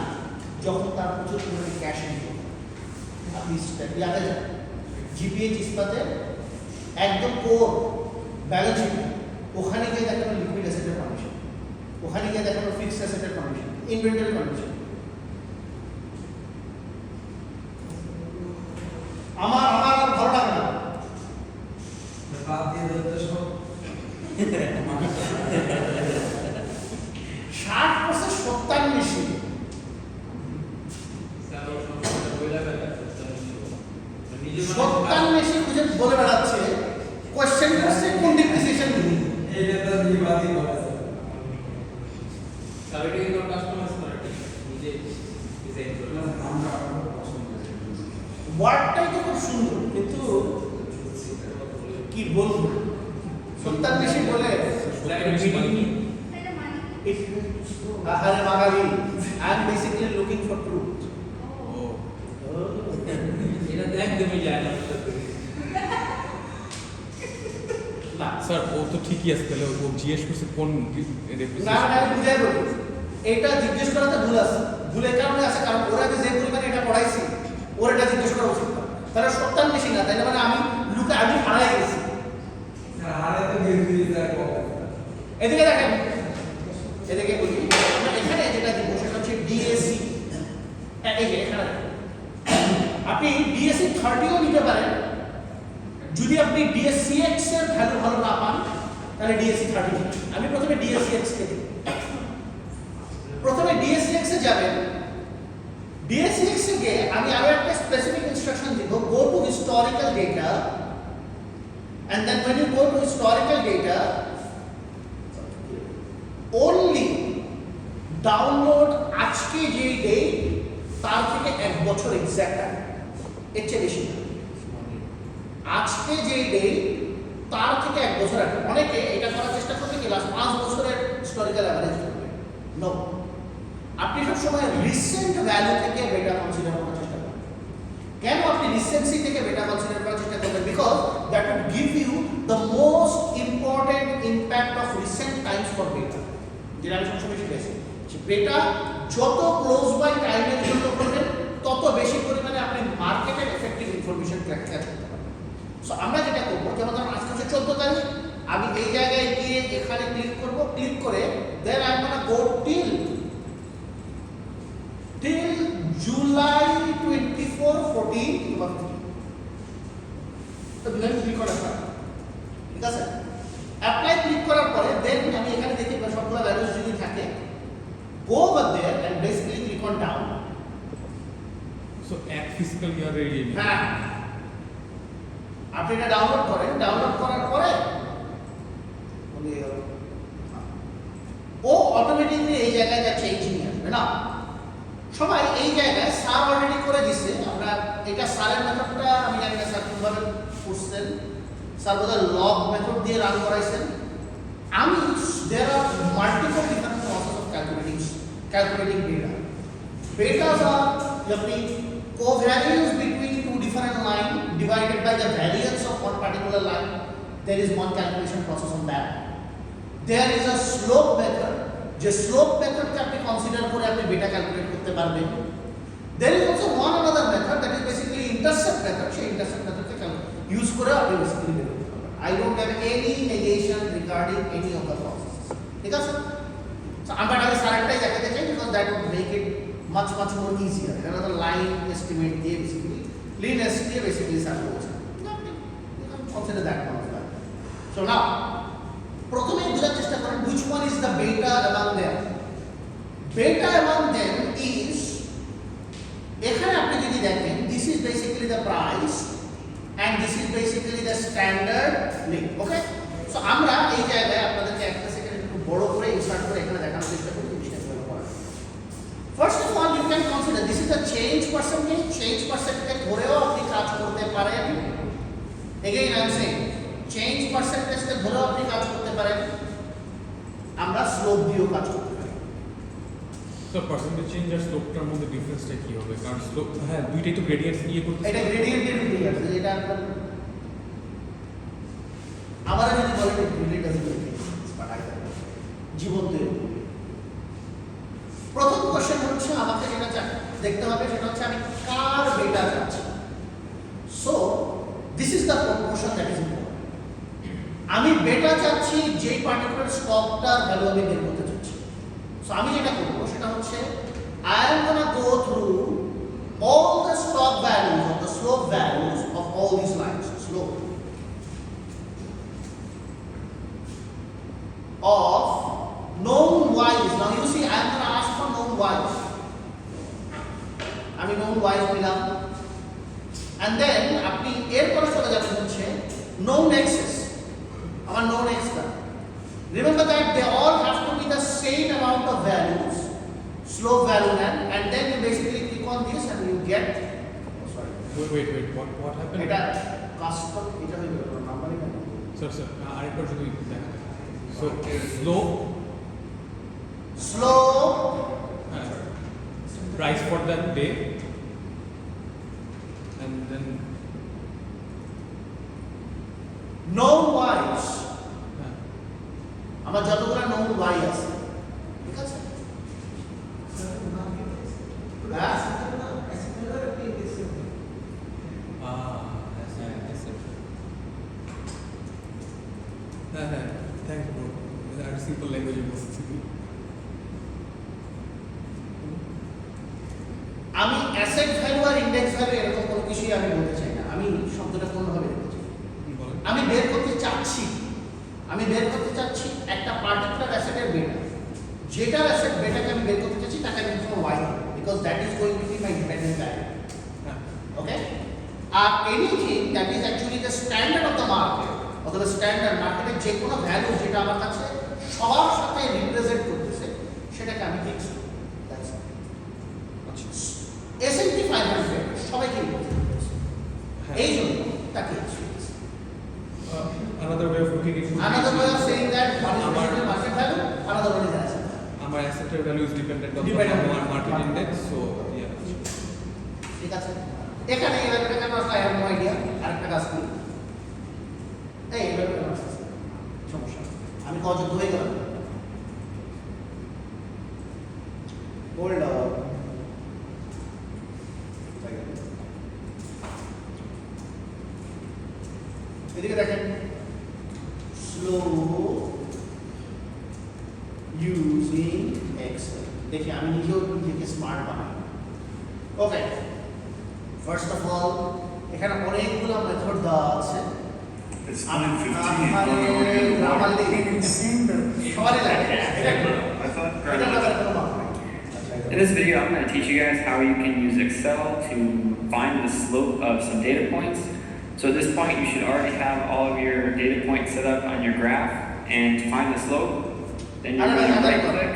Speaker 1: যখন তার প্রচুর পরিমাণে ক্যাশ ইনকাম। আপনি ইয়াদে যান, GPA ইস্পাতে একদম কোর ব্যালেন্স শিট, ওখানে গিয়ে দেখানো লিকুইড অ্যাসেটের কন্ডিশন, ওখানে গিয়ে দেখানো ফিক্সড অ্যাসেটের কন্ডিশন, ইনভেন্টরি কন্ডিশন। আমার ভালো লাগে না,
Speaker 3: বাদ দিয়ে দিতে সব
Speaker 1: 60% সত্তার বেশি। সত্তার বেশি খুঁজে বলে বেড়াচ্ছে, কোয়েশ্চেন করছে কোন ডিপ্রিসিয়েশন দিবি। ওয়ার্ডটাই তো খুব সুন্দর, কিন্তু কি বলবো, সত্যার বেশি বলে আহারে বাঙালি, I am basically looking for truth.
Speaker 2: এটা একদমই যায় না
Speaker 1: না
Speaker 5: স্যার ও তো ঠিকই আছে, তাহলে ও জিজ্ঞেস করছে কোন
Speaker 1: না আমি বুঝাই বলি, এটা জিজ্ঞেস করাতে ভুল আছে। ভুলের কারণে আছে, কারণ ওরা যে পরিমাণে এটা পড়াইছি ওর এটা জিজ্ঞেস করা উচিত না। তাহলে সত্যান বেশি না, তাই না? মানে আমি আমি হারাই গেছি।
Speaker 3: হারে তো গিয়ে যায়
Speaker 1: এদিকে দেখেন, এদিকে বলি, আমরা এখানে যেটা দিব সেটা হচ্ছে ডিএসসি। এই যে এখানে আপনি ডিএসসি 30ও নিতে পারেন। যদি আপনি ডিএসসিএক্স এর ভ্যালু ভালো না পান তাহলে ডিএসসি 30 দিন। আমি প্রথমে ডিএসসিএক্স কে দিই। প্রথমে ডিএসসিএক্স এ যাবেন। ডিএসসিএক্স এ গিয়ে আমি আরো একটা স্পেসিফিক ইনস্ট্রাকশন দিব, go to historical data, and then when you go to historical data, only download আজকে যে ডেট তার থেকে 1 বছর এক্সাক্ট আগে, এর চেয়ে বেশি না। আজকে যে ডেট তার থেকে 1 বছর আগে। অনেকে এটা করার চেষ্টা করবে কি লাস্ট 5 বছরের হিস্টোরিক্যাল অ্যাভারেজ করবে। নো, আপনি সব সময় রিসেন্ট ভ্যালু থেকে ডেটা কনসিডার করার চেষ্টা করবেন। কেন আপনি রিসেন্সি থেকে ডেটা কনসিডার করার চেষ্টা করবেন? Because that will give you the most important impact of recent times for data. যেটা আমি সবসময় শিখেছি, ডেটা যত ক্লোজ বাই টাইমের জন্য করবেন তত বেশি পরিমাণে আপনি মার্কেটের এফেক্টিভ ইনফরমেশন ক্যাচ করতে পারবেন। সো আমরা যেটা করবো, যেমন ধরুন আজকে হচ্ছে 14 তারিখ, আমি এই জায়গায় গিয়ে এখানে ক্লিক করব, ক্লিক করে then I am gonna go till July 24, 14 কিংবা 15। তো বিল ক্লিক করার পর ঠিক আছে, অ্যাপ্লাই ক্লিক করার পরে দেন আমি এখানে দেখি সবগুলো ভ্যালুস যদি থাকে, go over there and basically click on down.
Speaker 5: So এক ফিজিক্যাল ইয়ারে
Speaker 1: হ্যাঁ, আপনি এটা ডাউনলোড করেন, ডাউনলোড করার পরে ও অটোমেটিক্যালি এই জায়গায় যাচ্ছে, এই চিনি আসবে না। সবাই এই জায়গায় স্যার অলরেডি করে দিচ্ছে। আমরা এটা স্যারের মেথডটা আমি জানি না স্যার কিভাবে করছেন, স্যার বোধহয় লগ মেথড দিয়ে রান করাইছেন। আমি there are multiple different process of calculating data. Betas are the covariance between two different lines divided by the variance of one particular line. There is one calculation process on that. There is a slope method. যে slope মেথডকে আপনি consider করে আপনি বেটা calculate করতে পারবেন। There is also one another method that is basically intercept method. সেই intercept মেথডকে use করে আপনি বেসিক্যালি বের করতে পারবেন। I don't have any negation regarding any of the processes. ঠিক আছে? So আমরা আগে সারেরটাই দেখাতে চাই because that would make it much more easier. Another line estimate দিয়ে basically lean estimate basically sir বলছেন। You can consider that one as well. So now প্রথমে বোঝার চেষ্টা করেন which one is the beta among them. Beta among them is, এখানে আপনি যদি দেখেন this is basically the price and this is basically the standard link. Okay, so আমরা এই জায়গায় আপনাদেরকে একটা সেকেন্ড একটু বড় করে ইনসার্ট করে এখানে দেখানোর চেষ্টা করি জিনিসটা কিভাবে করা। First of all you can consider this is the change percentage ধরেও আপনি কাজ করতে পারেন। Again I am saying change পার্সেন্টেজকে ধরেও আপনি কাজ করতে পারেন, আমরা স্লোপ দিয়েও কাজ করতে পারি।
Speaker 5: সো পার্সেন্টেজ চেঞ্জ আর স্লোপটার মধ্যে ডিফারেন্সটা কি হবে? কারণ স্লোপ হ্যাঁ দুইটাই তো গ্রেডিয়েন্ট নিয়ে করতে,
Speaker 1: এটা গ্রেডিয়েন্টের উপরেই আছে। এটা আমরা যদি বলি গ্রেডিয়েন্ট আছে জীবন্ত। প্রথম কোশ্চেন হচ্ছে আমাকে যেটা দেখতে হবে সেটা হচ্ছে আমি কার বেটা চাচ্ছি। So this is the proportion that is important. আমি বেটা চাচ্ছি যে পার্টিকুলার স্টকটার ভ্যালু আমি বের করতে চাচ্ছি। সো আমি যেটা করবো সেটা হচ্ছে I am gonna go through all the stock values of the slope values of all these lines. Slope of known y's. Now you see I am gonna ask for known y's. আমি known y's নিলাম and then আপনি এরপরে চলে যাবেন হচ্ছে known x's. Our known x term. Remember that they all have to be the same amount of values, slope value and then you basically click on this and you get
Speaker 5: wait. What happened?
Speaker 1: এটা custom এটা হয়ে গেল নাম্বারই কেন
Speaker 5: Sir, আরেকবার যদি দেখা। So slope,
Speaker 1: slow
Speaker 5: price for that day, and then
Speaker 1: no wise
Speaker 5: uh,
Speaker 1: আমার যতগুলো নো ওয়াই আছে ঠিক আছে হ্যাঁ
Speaker 5: thanks bro. That simple language was
Speaker 1: আমি অ্যাসেট ভ্যালু আর ইন্ডেক্স ভ্যালু এরকম কোনো কিছুই আমি বলতে চাই না আমি শব্দটা কোনোভাবে দেখতে চাই আমি বের করতে চাচ্ছি একটা পার্টিকুলার অ্যাসেটের বেটা যেটা অ্যাসেট বেটাকে আমি বের করতে চাচ্ছি তাকে আমি কোনো y because that is going to be my dependent value okay আর anything that is actually the standard of the market অথবা স্ট্যান্ডার্ড মার্কেটের যে কোনো ভ্যালু যেটা আমার কাছে সবার সাথে রিপ্রেজেন্ট করতেছে সেটাকে আমি ফিক্স করি S&P 500 সবাইকে রিপ্রেজেন্ট করতেছে এই জন্য তাকে
Speaker 5: another way of looking at it.
Speaker 1: another way of saying that one is the market value another one is the asset
Speaker 5: Our asset value is dependent on
Speaker 1: Dependent
Speaker 5: the
Speaker 1: on
Speaker 5: market
Speaker 1: market.
Speaker 5: index, so yeah.
Speaker 1: ঠিক আছে এখানে এই ব্যাপারটা কেন আসলে I have no idea আরেকটা কাজ করি এই ব্যাপারটা কেন আসছে সমস্যা নেই। আমি কজন হয়ে গেলাম হোল্ড এদিকে দেখেন স্লো ইউজিং এক্সেল দেখি আমি নিজেও নিজেকে স্মার্ট বানাই ওকে ফার্স্ট অফ অল এখানে অনেকগুলো মেথড দেওয়া আছে
Speaker 6: It's 1:15. You can sing the.
Speaker 1: সবারই লাগে
Speaker 6: I thought.
Speaker 1: এটা ব্যাপারে কোনো মাপ নেই
Speaker 7: In this video, I'm going to teach you guys how you can use Excel to find the slope of some data points. So at this point, you should already have all of your data points set up on your graph. And to find the slope, then you're going to right click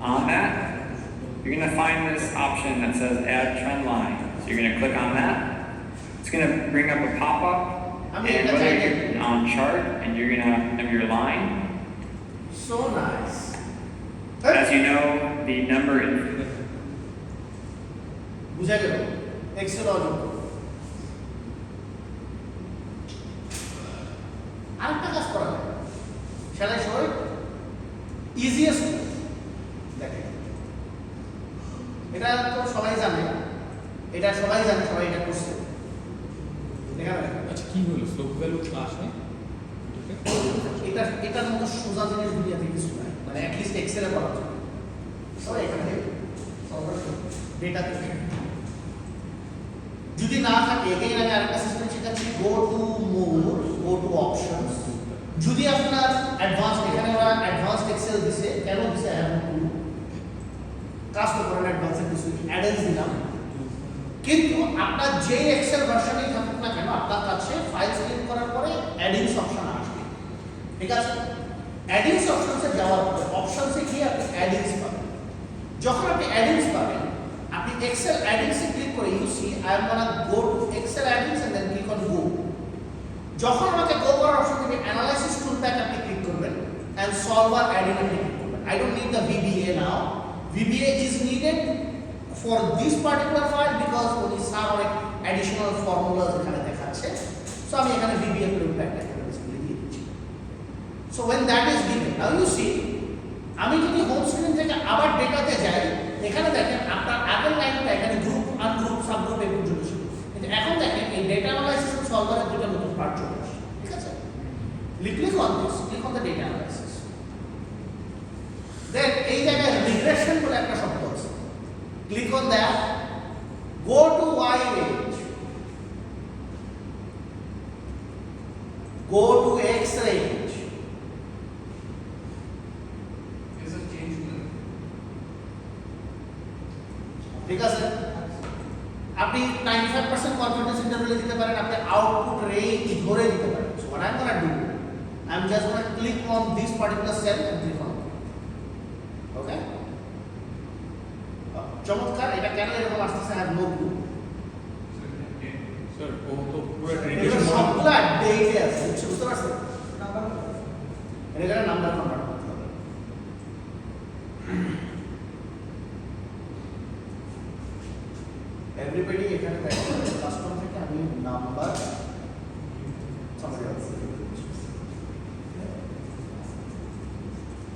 Speaker 7: on that. You're going to find this option that says add trend line. So you're going to click on that. It's going to bring up a pop-up. And whether you're on chart and you're going to have your line.
Speaker 1: So nice
Speaker 7: As you know, the number in
Speaker 1: বুঝা গেল Excel অযোগ্য আরেকটা কাজ করা যায় shall I show it easiest দেখেন এটা তো সবাই জানে সবাই এটা করছে এখানে
Speaker 5: আচ্ছা কি হলো স্লোপ ভ্যালু আসে
Speaker 1: এটার মতো সোজা জিনিস দুনিয়াতে কিছু নাই মানে অ্যাটলিস্ট এক্সেলে করা যায় সবাই এখানে ডেটা দেখে যদি না থাকে এগেইন আমি আরেকটা সিস্টেম শেখাচ্ছি go to more go to options যদি আপনার অ্যাডভান্স এখানে ওরা অ্যাডভান্সড এক্সেল দিছে কেন দিছে কাজ তো করেন অ্যাডভান্সের কিছু অ্যাডেন্স দিলাম কিন্তু আপনার যে এক্সেল ভার্সনেই থাকুক না কেন আপনার কাছে ফাইল সিলেক্ট করার পরে অ্যাডিংস অপশন আসবে ঠিক আছে অ্যাডিংস অপশনসে যাওয়ার পরে অপশনসে গিয়ে আপনি অ্যাডিংস পাবেন যখন আপনি অ্যাডিংস পাবেন আপনি এক্সেল অ্যাডিংসে ক্লিক করে you C I am gonna go to Excel অ্যাডিংস and then click on গো যখন আমাকে গো করার অপশন থেকে অ্যানালাইসিস টুল প্যাক আপনি ক্লিক করবেন এন্ড সলভার অ্যাডিং আপনি ক্লিক করবেন I don't need the VBA now VBA is needed for this particular file because উনি sir অনেক অ্যাডিশনাল ফর্মুলাস এখানে দেখাচ্ছে সো আমি এখানে VBA টুল প্যাক দিয়ে দিচ্ছি so when that is given now you see আমি যদি হোম স্ক্রিন থেকে আবার ডেটাতে যাই এখানে দেখেন আপনার আগের লাইনটা এখানে গ্রুপ আনগ্রুপ সাবগ্রুপ এই পর্যন্ত ছিল কিন্তু এখন দেখেন এই ডেটা অ্যানালাইসিস এন্ড সলভারের দুটো নতুন পার্ট চলে আসে ঠিক আছে click on this click on the data analysis then এই জায়গায় রিগ্রেশন বলে একটা শব্দ আছে click on that go to y range go to x range ঠিক আছে আপনি 95% কনফিডেন্স ইন্টারভ্যালে দিতে পারেন আপনি আউটপুট রেঞ্জ ধরে দিতে পারেন so what I am gonna do I am just gonna click on this particular cell and click on okay চমৎকার এটা কেন এরকম আসতেছে হ্যাভ নো ক্লু
Speaker 5: স্যার ও তো পুরো
Speaker 1: এগুলো
Speaker 5: রিগ্রেশন মডেল
Speaker 1: সবগুলো ডেটে আছে বুঝতে পারছেন
Speaker 4: নাম্বার
Speaker 1: এখানে নাম্বার কনভার্ট করতে হবে এভরিবডি এখানে দেখো কাস্টম থেকে আমি নাম্বার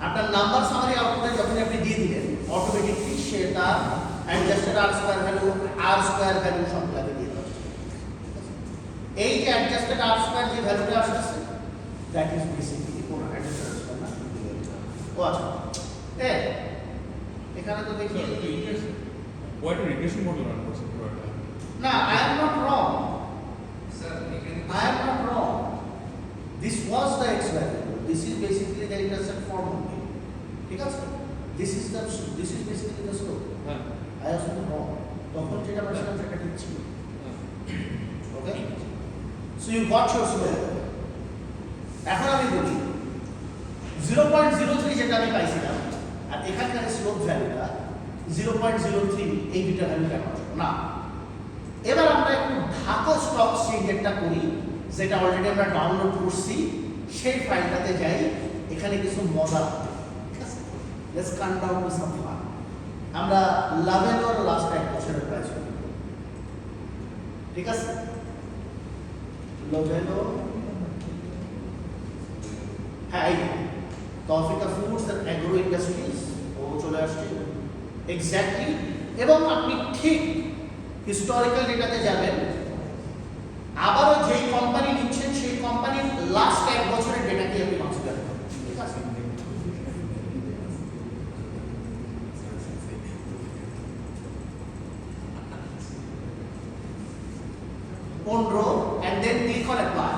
Speaker 1: আপনার নাম্বার সামারি আউটপুটে যখন আপনি দিয়ে দিলেন অটোমেটিকলি সে তার অ্যাডজাস্টেড আর স্কয়ার ভ্যালু সবগুলোকে দিয়ে দেবে এই যে অ্যাডজাস্টেড আর স্কয়ার যে ভ্যালুটা আসছে দ্যাট ইজ বেসিক্যালি কোন অ্যাডজাস্টেড আর স্কয়ার না ও আচ্ছা এখানে তো দেখি
Speaker 5: ও একটা রিগ্রেশন মডেল রান করছে পুরোটা
Speaker 1: না I am not wrong
Speaker 2: sir এখানে
Speaker 1: I am not wrong. This was the x value. This is basically the intercept form only. ঠিক আছে? This is basically the slope.
Speaker 2: হ্যাঁ
Speaker 1: I was not wrong. তখন যেটা বলেছিলাম সেটা ঠিক ছিল। Okay? So you got your slope. এখন আমি বলি 0.03 যেটা আমি পাইছিলাম আর এখানকার স্লোপ ভ্যালুটা 0.03 এই দুটো ভ্যালু কেন আসলো না এবার আমরা একটু ঢাকা স্টক এক্সচেঞ্জেরটা করি যেটা অলরেডি আমরা ডাউনলোড করছি সেই ফাইলটাতে যাই এখানে কিছু মজা হবে ঠিক আছে let's come down to some fun আমরা লাভেলোর লাস্ট এক বছরের প্রাইস ঠিক আছে লাভেলো হ্যাঁ এই Taufika Foods and Agro Industries ও চলে আসছে এক্স্যাক্টলি এবং আপনি ঠিক হিস্টোরিক্যাল ডেটাতে যাবেন আবারও যেই কোম্পানি নিচ্ছেন সেই কোম্পানির লাস্ট এক বছরের ডেটাকে আপনি কনসিডার করবেন ঠিক আছে পনেরো and then click on apply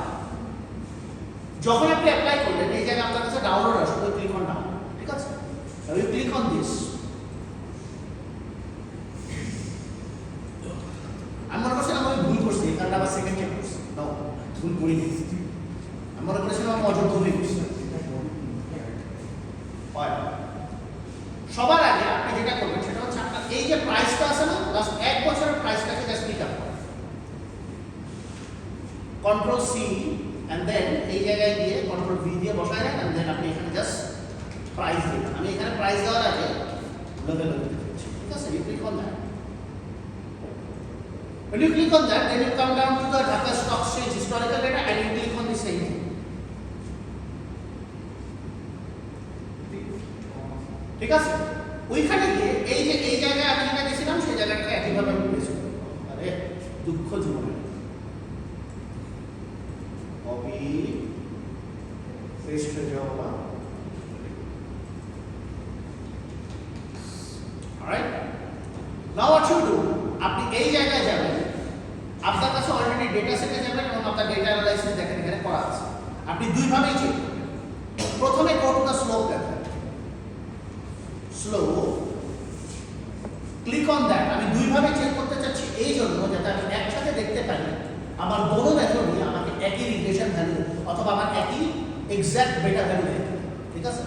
Speaker 1: যখন আপনি অ্যাপ্লাই করলেন এই জায়গায় আপনার কাছে ডাউনলোড আসবে ক্লিক অন ডাউনলোড ঠিক আছে আমি ক্লিক অন দিস আমি মনে করছিলাম আমি ভুল করছি কারণ আবার সেকেন্ড চেক করছি নাও ভুল করিনি আমি মনে করেছিলাম আমি অযোগ্য হয়ে গেছি সবার আগে আপনি যেটা করবেন সেটা হচ্ছে আপনার এই যে প্রাইসটা আছে না লাস্ট এক বছরের প্রাইসটাকে জাস্ট ক্লিক আপ করেন কন্ট্রোল সি এন্ড দেন এই জায়গায় গিয়ে কন্ট্রোল ভি দিয়ে বসায় দেন এন্ড দেন আপনি এখানে জাস্ট প্রাইস দেবেন আমি এখানে প্রাইস দেওয়ার আগে লেভেল দিতে চাচ্ছি ঠিক আছে you click on that When you click on that, then you come down to the Dhaka Stock Exchange historical data and you click on the same thing. ঠিক আছে ওইখানে গিয়ে এই জায়গায় আমি যেটা গেছিলাম সেই জায়গাটা একইভাবে আমি পেয়েছি আরে দুঃখ জীবনে কপি পেস্ট হয়ে যাওয়া বা alright now what you do আপনি এই জায়গায় যাবেন আপনার কাছে অলরেডি ডেটা সেটে যাবেন এবং আপনার ডেটা অ্যানালাইসিস দেখেন এখানে করা আছে আপনি দুই ভাবেই চেক করবেন প্রথমে গো টু দ্য স্লোপ দেখেন স্লো ক্লিক অন দ্যাট আমি দুই ভাবে চেক করতে চাচ্ছি এই জন্য যাতে আমি একসাথে দেখতে পারি আমার বড় মেথডই আমাকে একই রিগ্রেশন ভ্যালু অথবা আমার একই এক্সাক্ট বেটা ভ্যালু দেবে ঠিক আছে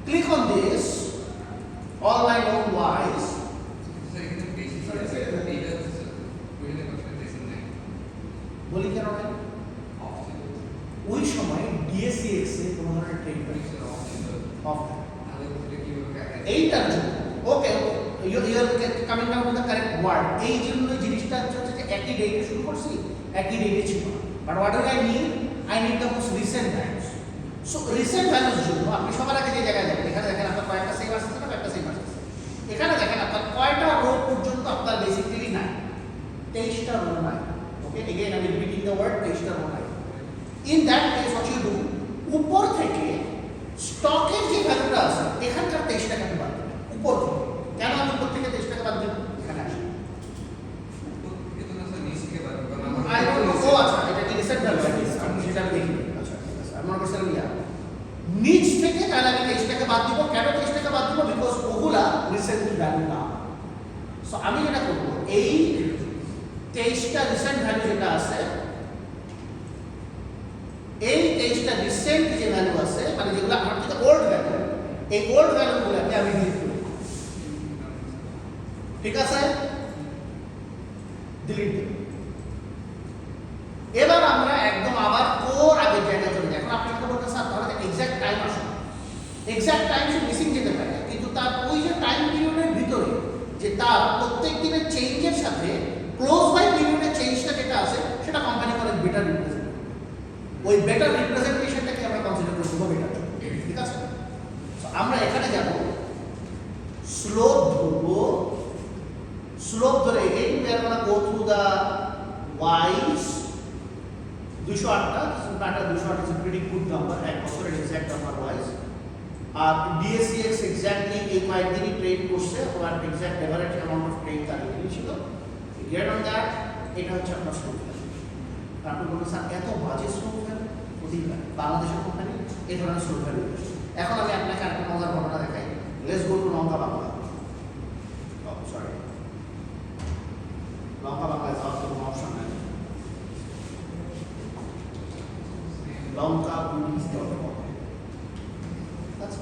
Speaker 1: click on this all line on wise বলি কেন নাই ওই সময় ডিএসসিএক্স এ কোনো ধরনের ট্রেড অফ এইটার জন্য okay you are coming down to the correct word এই জন্য জিনিসটা হচ্ছে যে একই ডেটে শুরু করছি একই ডেটে ছিল but what do I need the most recent values so recent values জন্য আপনি সবার আগে যে জায়গায় যাবেন এখানে দেখেন আপনার কয়েকটা সেম আসছে না কয়েকটা সেম আসছে এখানে দেখেন আপনার কয়টা রো পর্যন্ত আপনার বেসিক্যালি নাই 23টা রো নাই ওকে এগেইন আমি রিপিটিং দ্য ওয়ার্ড 23টা রো নাই in that case what you do উপর থেকে স্টকের যে ভ্যালুটা আছে এখানকার 23 টাকাকে বাদ দেবেন উপর থেকে কেন আমি উপর থেকে 23 টাকা বাদ দেব এখানে আসি আই ডোন্ট নো ও আচ্ছা এটা কি রিসেট ভ্যালু আমি সেটা দেখি আচ্ছা ঠিক আছে আমার কাছে ইয়া নিচ থেকে তাহলে আমি 23 টাকা বাদ দিব কেন 23 টাকা বাদ দিব বিকজ ওগুলা রিসেন্ট ভ্যালু না সো আমি যেটা করব এই 23টা রিসেন্ট ভ্যালু যেটা আছে এই 23টা রিসেন্ট যে ভ্যালু আছে মানে যেগুলো আমার থেকে ওল্ড ভ্যালু এই ওল্ড ভ্যালুগুলোকে আমি ডিলিট করি ঠিক আছে ডিলিট দেব এক্সাক্ট টাইম সে মিসিং যেতে পারে, কিন্তু তার ওই যে টাইম পিরিয়ডের ভিতরে যে তার প্রত্যেক দিনের চেঞ্জের সাথে ক্লোজ বাই পিরিয়ডের চেঞ্জটা যেটা আছে সেটা কোম্পানি করে বেটার রিপ্রেজেন্ট, ওই বেটার রিপ্রেজেন্টেশনটাকে আমরা কনসিডার করবো বেটার, ঠিক আছে? So, আমরা এখানে যাব স্লোপ ধরবো, স্লোপ ধরে again we are gonna go through the wise 208টা প্যাটার 208 is a pretty good number, এক বছরের এক্সাক্ট নাম্বার ওয়াইজ। আর ডিএসসিএক্স এক্স্যাক্টলি এই কয়েকদিনই ট্রেড করছে, ওর exact average amount of trade তার এখানে ছিল। গেট অন দ্যাট, এটা হচ্ছে আপনার স্লোপ ভ্যালু। আপনি বলবেন স্যার এত বাজে স্লোপ ভ্যালু হতেই পারে, বাংলাদেশের কোম্পানি এই ধরনের স্লোপ ভ্যালু। এখন আমি আপনাকে একটা মজার ঘটনা দেখাই। Let's go to Lanka Bangla. Sorry, Lanka বাংলায় যাওয়ার কোনো অপশন নাই। লঙ্কাপুলিশ.com, আচ্ছা,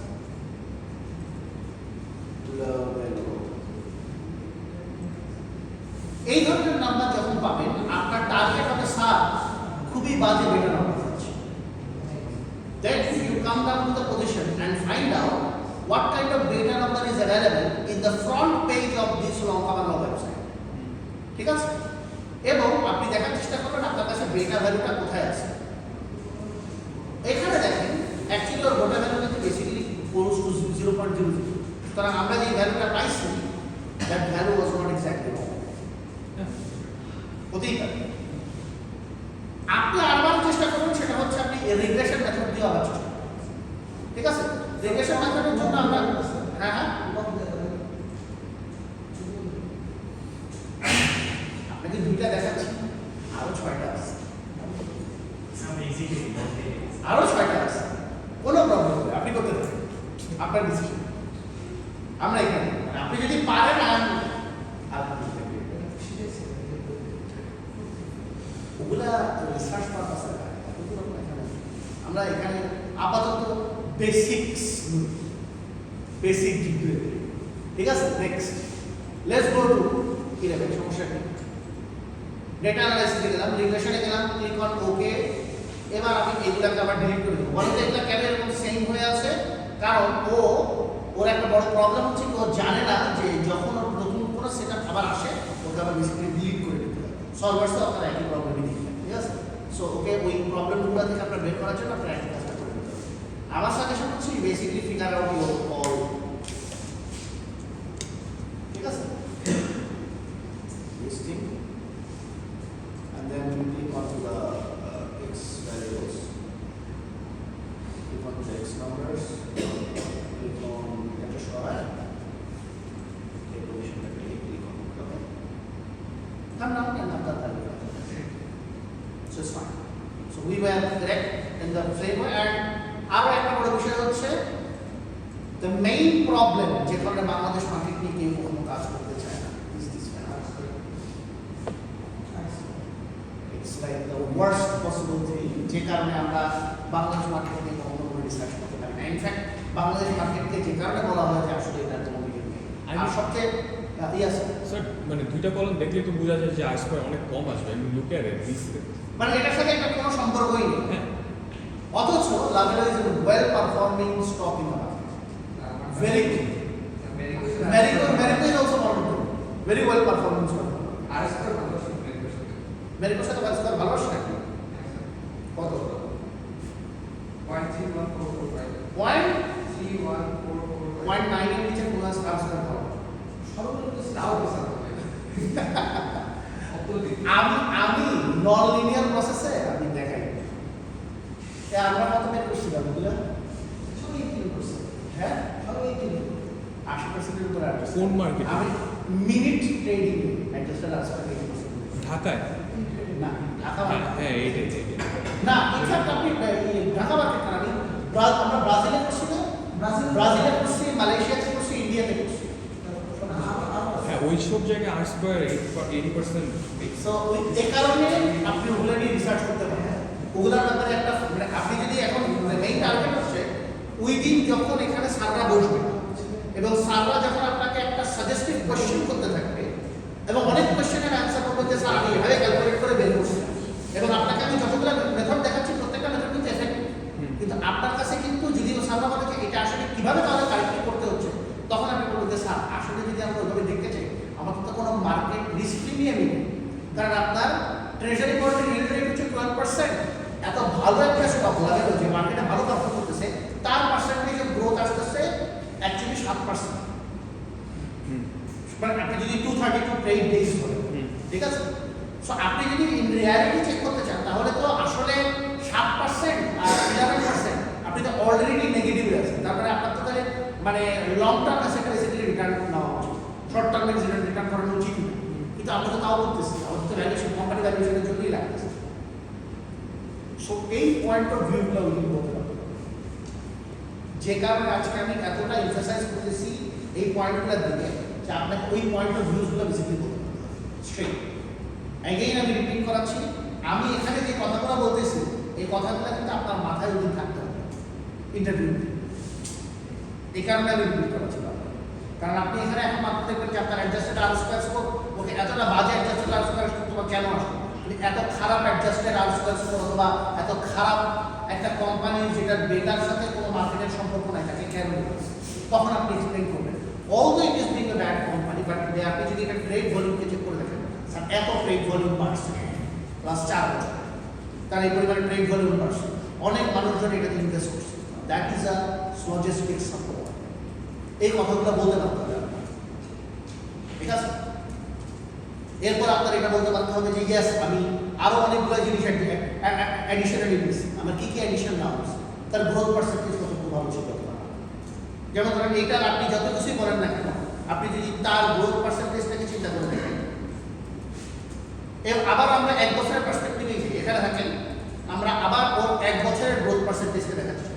Speaker 1: এই ধরনের নাম্বার যখন পাবেন আপনার টার্গেট হবে স্যার খুবই বাজে বেটা নাম্বার আছে। Then you come down to the position and find out what kind of data number is available in the front page of this Lanka Bangla website. ঠিক আছে? এবং আপনি দেখার চেষ্টা করবেন আপনার কাছে বেটা ভ্যালুটা কোথায় আছে। এখানে দেখেন অ্যাকচুয়ালি ওর গোটা ভ্যালু কিন্তু বেসিক্যালি ক্লোজ টু 0.00, সুতরাং আমরা যে ভ্যালুটা পাইছি that value was not exactly হতেই পারে। আপনি আবার চেষ্টা করুন, সেটা হচ্ছে আপনি রিগ্রেশন মেথড দিয়ে আবার চেষ্টা করুন, ঠিক আছে? রিগ্রেশন মেথডের জন্য আমরা হ্যাঁ আপনাকে দুইটা দেখাচ্ছি, আরো 6টা আছে, আরো 6টা আছে, কোনো প্রবলেম নেই, আপনি করতে থাকেন, আপনার ডিসিশন। আমরা এখানে আপনি যদি পারেন ওগুলা রিসার্চ পারপাসে আমরা এখানে আপাতত বেসিক ডিগ্রি, ঠিক আছে? নেক্সট লেটস গো টু 11, সমস্যা কি? ডেটা অ্যানালাইসিসে গেলাম, রিগ্রেশনে গেলাম, ক্লিক অন ওকে। এবার আমি এগুলাকে আবার ডিলিট করে দেবো। বলতে এগুলা কেন এরকম সেম হয়ে আছে? কারণ ওর একটা বড় প্রবলেম হচ্ছে ও জানে না যে যখন ওর নতুন কোনো সেটআপ আবার আসে ওকে আবার বেসিক্যালি ডিলিট করে দিতে হয়। সলভার্সে আপনার একই প্রবলেমই দিচ্ছে, ঠিক আছে? সো ওকে ওই প্রবলেমগুলো থেকে আপনার বের করার জন্য আপনার একই কাজটা করে দিতে হবে। আমার সাজেশন হচ্ছে basically figure out your all, ঠিক আছে? Listing and then we click onto the x values, click on the x numbers, click on enter shower, take position that we click on okay. Come down and have that value. So it's fine. So we were correct in the framework and our একটা বড় বিষয় হচ্ছে the main problem যে কারণে Bangladesh market নিয়ে কেউ কোনো কাজ করতে চায় না is this financial. It's like the worst possible thing যে কারণে আমরা বাংলাদেশ মার্কেট নিয়ে কখনো কোনো রিসার্চ করতে পারি না। ইনফ্যাক্ট বাংলাদেশ মার্কেটকে যে কারণে বলা হয় যে আসলে এটা কোনো মিনিং নেই। আর সবচেয়ে
Speaker 5: স্যার মানে দুইটা কলম দেখলে তো বোঝা যায় যে আর স্কয়ার অনেক কম আসবে। আমি লুক এট ইট,
Speaker 1: মানে এটার সাথে একটা কোনো সম্পর্কই নেই। হ্যাঁ, অথচ level is well performing stock in the market, very good. Marico is also one of them, very well performing stock. Marico's সাথে আর স্কয়ার ভালো আসে নাকি? কত? 0.9 এর নিচে কোন আর স্কয়ার ভালো? আমি নন লিনিয়ার প্রসেসে আমি দেখাই। আমরা কত বের করছি দামগুলো? 80%। হ্যাঁ, 80% এর উপরে আসছে।
Speaker 5: কোন মার্কেট?
Speaker 1: আমি মিনিট ট্রেডিং অ্যাডজাস্টেড আসছে 80%।
Speaker 5: ঢাকায়?
Speaker 1: না, ঢাকা
Speaker 5: হ্যাঁ এইটাই।
Speaker 1: না, ইনফ্যাক্ট আপনি ঢাকা মার্কেট না, আমি আমরা ব্রাজিলে করছি না, ব্রাজিলে করছি, মালয়েশিয়াতে করছি, ইন্ডিয়াতে করছি।
Speaker 5: হ্যাঁ, ওই সব জায়গায় আর স্কয়ার 80%।
Speaker 1: সো এই কারণে আপনি ওগুলা নিয়ে রিসার্চ করতে পারেন। ওগুলার ব্যাপারে একটা মানে আপনি যদি এখন মেইন টার্গেট হচ্ছে ওই দিন যখন এখানে স্যাররা বসবে এবং স্যাররা যখন আপনাকে একটা সাজেস্টিভ কোশ্চেন করতে থাকবে এবং অনেক কোশ্চেনের অ্যান্সার করবে যে স্যার আমি এভাবে ক্যালকুলেট করে বের করছি এবং আপনাকে আমি যতগুলো মেথড দেখাচ্ছি প্রত্যেকটা মেথড কিন্তু এফেক্টিভ, কিন্তু আপনার কাছে কিন্তু যদি স্যাররা বলে যে এটা আসলে কি কিভাবে তাহলে কারেক্ট করতে হচ্ছে, তখন আপনি বলবেন যে স্যার আসলে যদি আমরা ওইভাবে দেখতে চাই আমাদের তো কোনো মার্কেট রিস্ক প্রিমিয়ামই নেই, কারণ আপনার ট্রেজারি বন্ডের ইল্ড রেট হচ্ছে 12%, এত ভালো একটা স্টক লাগেল যে মার্কেটে ভালো পারফর্ম করতেছে, তার পার্সেন্টেজ অফ গ্রোথ আসতেছে অ্যাকচুয়ালি 7%। মানে আপনি যদি 232 ট্রেড ডেজ করেন, ঠিক আছে, সো আপনি যদি ইন রিয়ালিটি চেক করতে চান তাহলে তো আসলে 7% আর 11% আপনি তো অলরেডি নেগেটিভে আছেন, তারপরে আপনার তো তাহলে মানে long term asset basically return নেওয়া উচিত, শর্ট টার্মে রিটার্ন করানো উচিত না, কিন্তু আমরা তো তাও করতেছি, আমাদের তো ভ্যালুয়েশন কোম্পানি ভ্যালুয়েশনের জন্যই লাগতেছে। সো এই পয়েন্ট অফ ভিউগুলো উনি বলতে পারবেন, যে কারণে আজকে আমি এতটা এমফাসাইজ করতেছি এই পয়েন্টগুলোর দিকে যে আপনাকে ওই পয়েন্ট অফ ভিউজগুলো বেসিক্যালি বলতে হবে স্ট্রেট। অ্যাগেইন আমি রিপিট করাচ্ছি, আমি এখানে যে কথাগুলো বলতেছি এই কথাগুলো কিন্তু আপনার মাথায় ওদিন থাকতে হবে ইন্টারভিউতে, এই কারণে আমি রিপিট করাচ্ছি, কারণ আপনি এখানে এখন মাত্র দেখবেন যে আপনার অ্যাডজাস্টেড আর স্কোয়ার স্কোর ওকে এতটা বাজে অ্যাডজাস্টেড আর স্কোয়ার স্কোর তোমার কেন আসবে, এত খারাপ অ্যাডজাস্টেড আর স্কোয়ার স্কোর অথবা এত খারাপ একটা কোম্পানি যেটার ডেটার সাথে কোনো মার্কেটের সম্পর্ক নাই তাকে কেন দিচ্ছে, তখন আপনি এক্সপ্লেইন করবেন although it is being a bad company, but আপনি যদি এটা ট্রেড ভলিউমকে চেক করে দেখেন স্যার এত ট্রেড ভলিউম বাড়ছে প্লাস 4 বছর, তার এই পরিমাণে ট্রেড ভলিউম বাড়ছে, অনেক মানুষজন এটাতে ইনভেস্ট করছে, that is a logistic support. এই কথাগুলো বলতে পারতে হবে আপনার, ঠিক আছে। এরপর আপনার এটা বলতে পারতে হবে যে ইয়েস আমি আরো অনেকগুলো জিনিস অ্যাডিশনালি নিচ্ছি, আমার কি কি অ্যাডিশন না হচ্ছে, তার গ্রোথ পার্সেন্টেজ কতটুকু ভালো ছিল, যেমন ধরেন এইটার আপনি যত কিছুই করেন না কেন আপনি যদি তার গ্রোথ পার্সেন্টেজটাকে চিন্তা করে দেখেন, আবার আমরা 1 বছরের পার্সপেক্টিভে এখানে থাকেন, আমরা আবার ওর 1 বছরের গ্রোথ পার্সেন্টেজকে দেখাচ্ছি,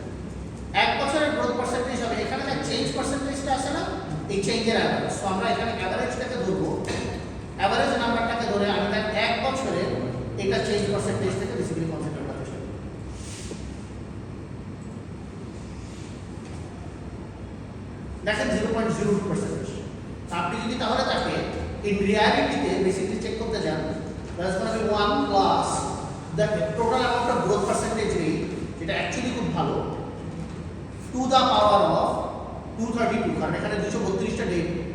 Speaker 1: 1 বছরের গ্রোথ পার্সেন্টেজ হবে এখানে যে চেঞ্জ পার্সেন্টেজটা আছে না, এই চেঞ্জের অ্যাভারেজ, সো আমরা এখানে অ্যাভারেজটাকে ধরবো, অ্যাভারেজ নাম্বারটাকে ধরে আমি তার 1 বছরের এটা চেঞ্জ পার্সেন্টেজ থেকে বেসিক্যালি কনসিডার করার চেষ্টা করি। দেখেন 0.02%, আপনি যদি তাহলে তাকে ইন রিয়ালিটিতে বেসিক্যালি চেক করতে যান, that's gonna be 1 plus the total amount of growth percentage rate, যেটা অ্যাকচুয়ালি খুব ভালো, টু দ্য পাওয়ার অফ 232, কারণ এখানে 232টা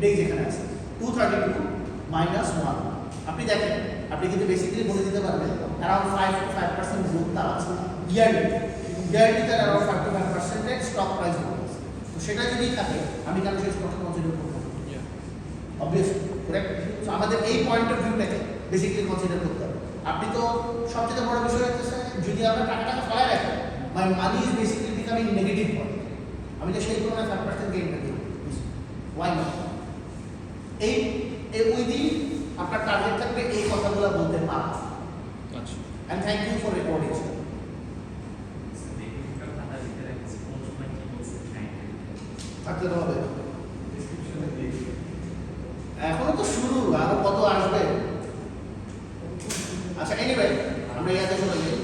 Speaker 1: ডেজ এখানে আছে, 232 মাইনাস 1, আপনি দেখেন আপনি কিন্তু বেসিক্যালি বলে দিতে পারবেন অ্যারাউন্ড 5 to 5% গ্রোথ তার আছে ইয়ারলি তার around 5 to 5% stock price growth আছে, তো সেটা যদি থাকে আমি কেন সেই স্টককে কনসিডার করব, অবভিয়াসলি কারেক্ট। সো আমাদের এই পয়েন্ট অফ ভিউটাকে বেসিক্যালি কনসিডার করতে হবে। আপনি তো সবচেয়ে বড় বিষয় হচ্ছে যদি আপনার টাকাটাকে ফেলায় রাখেন, my money is basically becoming negative হয়, আমি তো সেই তুলনায় 5% গেইন করি, ওয়াই নট, এই ওই দিন আপনার টার্গেট থাকবে এই কথাগুলো বলতে পারা।
Speaker 5: আচ্ছা,
Speaker 1: and thank you for recording. থাকতে তো হবে, এখনো তো শুরু, আরো কত আসবে। আচ্ছা এনিওয়ে আমরা ইয়াতে চলে যাই।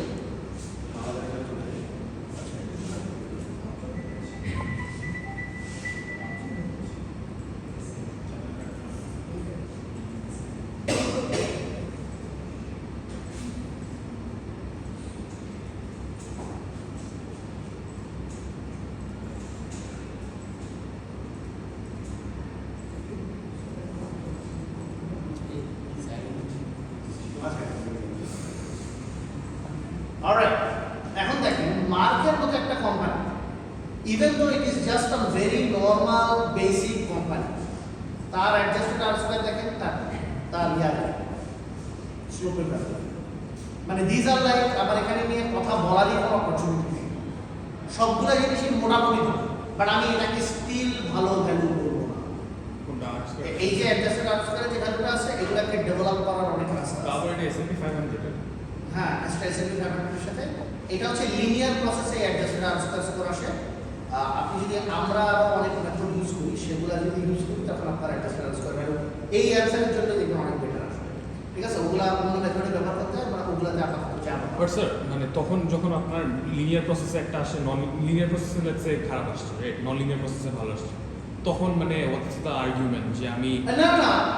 Speaker 1: Alright, এখন দেখেন মার্কের মতো একটা company, even though it is just a very normal basic company, তার অ্যাডজাস্টেড আর স্কয়ার দেখেন, তার স্লোপের ব্যাপার, মানে দিস আর লাইক আবার এখানে নিয়ে কথা বলারই কোনো অপরচুনিটি নেই, সবগুলো জিনিসই মোটামুটি ভালো, বাট আমি এটাকে স্টিল ভালো ভ্যালু বলবো না।
Speaker 5: কোনটা আর্টস করে
Speaker 1: এই যে অ্যাডজাস্টেড আর স্কয়ারের যে ভ্যালুটা আছে এগুলোকে ডেভেলপ করার অনেক রাস্তা আছে।
Speaker 5: তারপর এটা S&P 500
Speaker 1: হ্যাঁ, S&P 500 সাথে এটা হচ্ছে লিনিয়ার প্রসেসে অ্যাডজাস্টেড আর স্কোর আসে। আপনি যদি আমরা অনেক মেথড ইউজ করি সেগুলো যদি ইউজ করি তখন আপনার অ্যাডজাস্টেড আর স্কোর ভ্যালু এই অ্যান্সারের জন্য দেখবেন অনেক বেটার আসবে, ঠিক আছে। ওগুলা অন্য মেথডে ব্যবহার করতে হয়, মানে ওগুলাতে আপাতত যাবে।
Speaker 5: বাট স্যার মানে তখন যখন আপনার লিনিয়ার প্রসেসে একটা আসে, নন লিনিয়ার প্রসেসে লেটস সে খারাপ আসছে, রাইট, নন লিনিয়ার প্রসেসে ভালো আসছে, তখন মানে হোয়াটস দ্য আর্গুমেন্ট যে আমি
Speaker 1: না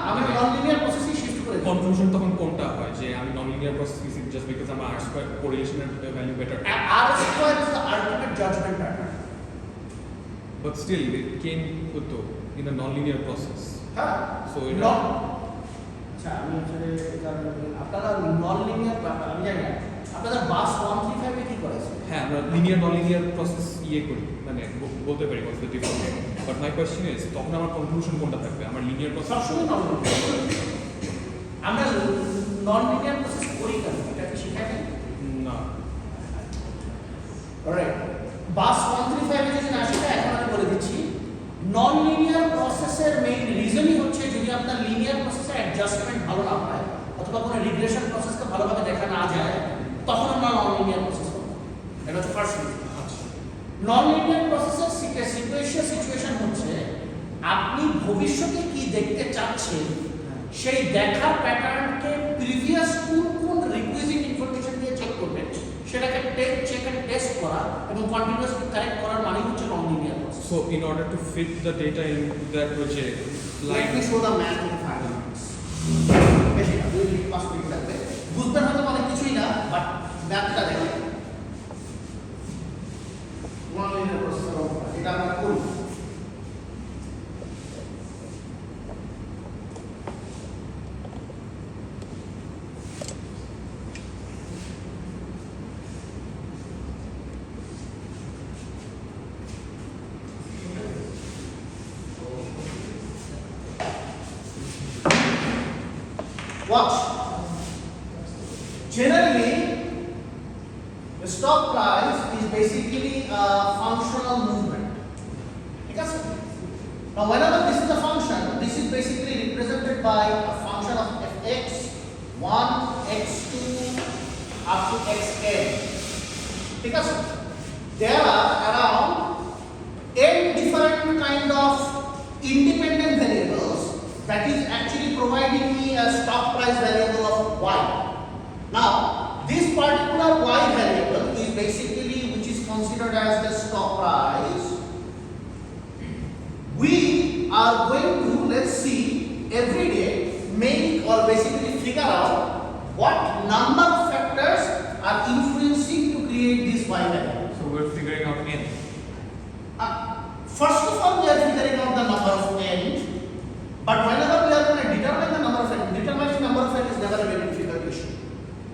Speaker 1: আমি নন লিনিয়ার প্রসেসে শিফট করে দিই।
Speaker 5: কনফিউশন তখন কোনটা হয় যে আমি non linear process is just because আমার আর স্কয়ার কোরিলেশনের value better?
Speaker 1: R square is the ultimate judgment pattern.
Speaker 5: But still, it came in a non-linear process.
Speaker 1: হ্যাঁ
Speaker 5: So it
Speaker 1: আচ্ছা আমি আসলে আপনারা নন লিনিয়ার আমি জানি না আপনাদের বাস 135 এ কি করেছে
Speaker 5: হ্যাঁ আমরা লিনিয়ার নন-লিনিয়ার প্রসেস করি মানে বলতে পারি what's the difference. But my question is তখন আমার কনক্লুশন কোনটা থাকবে? আমার লিনিয়ার প্রসেস
Speaker 1: সবসময় নন আমরা নন লিনিয়ার প্রসেস করি কেন এটা কি শেখাই
Speaker 5: না।
Speaker 1: অলরাইট বাস 135 এ যদি না সেটা এখন আমি বলে দিচ্ছি নন লিনিয়ার প্রসেসের মেইন রিজনই হচ্ছে যদি আপনার লিনিয়ার প্রসেসের অ্যাডজাস্টমেন্ট ভালো না হয় অথবা কোনো রিগ্রেশন প্রসেসকে ভালোভাবে দেখা না যায় তখন আমরা নন লিনিয়ার প্রসেস করব এটা হচ্ছে ফার্স্ট রিজন নন লিনিয়ার প্রসেসের সিকুয়েন্সিয়াল সিচুয়েশন হচ্ছে আপনি ভবিষ্যতে কি দেখতে চাচ্ছেন সেই দেখার প্যাটার্নকে প্রিভিয়াস কোন রিকুইজিট ইনফরমেশন দিয়ে চেক করবেন সেটাকে চেক এন্ড টেস্ট করা এবং কন্টিনিউয়াসলি কারেক্ট করার মানে হচ্ছে নন linear process
Speaker 5: So in order to fit the data in that project,
Speaker 1: Let me show the math in 5 minutes. বেশি না 2 মিনিট 5 মিনিট লাগবে বুঝবেন হয়তো অনেক কিছুই না বাট ম্যাথটা দেখেন নন লিনিয়ার প্রসেসর এটা আমরা করি Watch. Generally, the stock price is basically a functional movement. Okay? Now, whenever this is a function, this is basically represented by a function of fx1, x2, up to xn. Okay? There are around n different kind of independent variables that is actually providing me a stock price variable of y. Now, this particular y variable is basically which is considered as the stock price. We are going to, let's see, every day make or basically figure out what number of factors are influencing to create this y variable.
Speaker 5: so we're figuring out n.
Speaker 1: First of all, we are figuring out the number of n. But whenever we are going to determine the number of n, determining number of n is never a very difficult issue.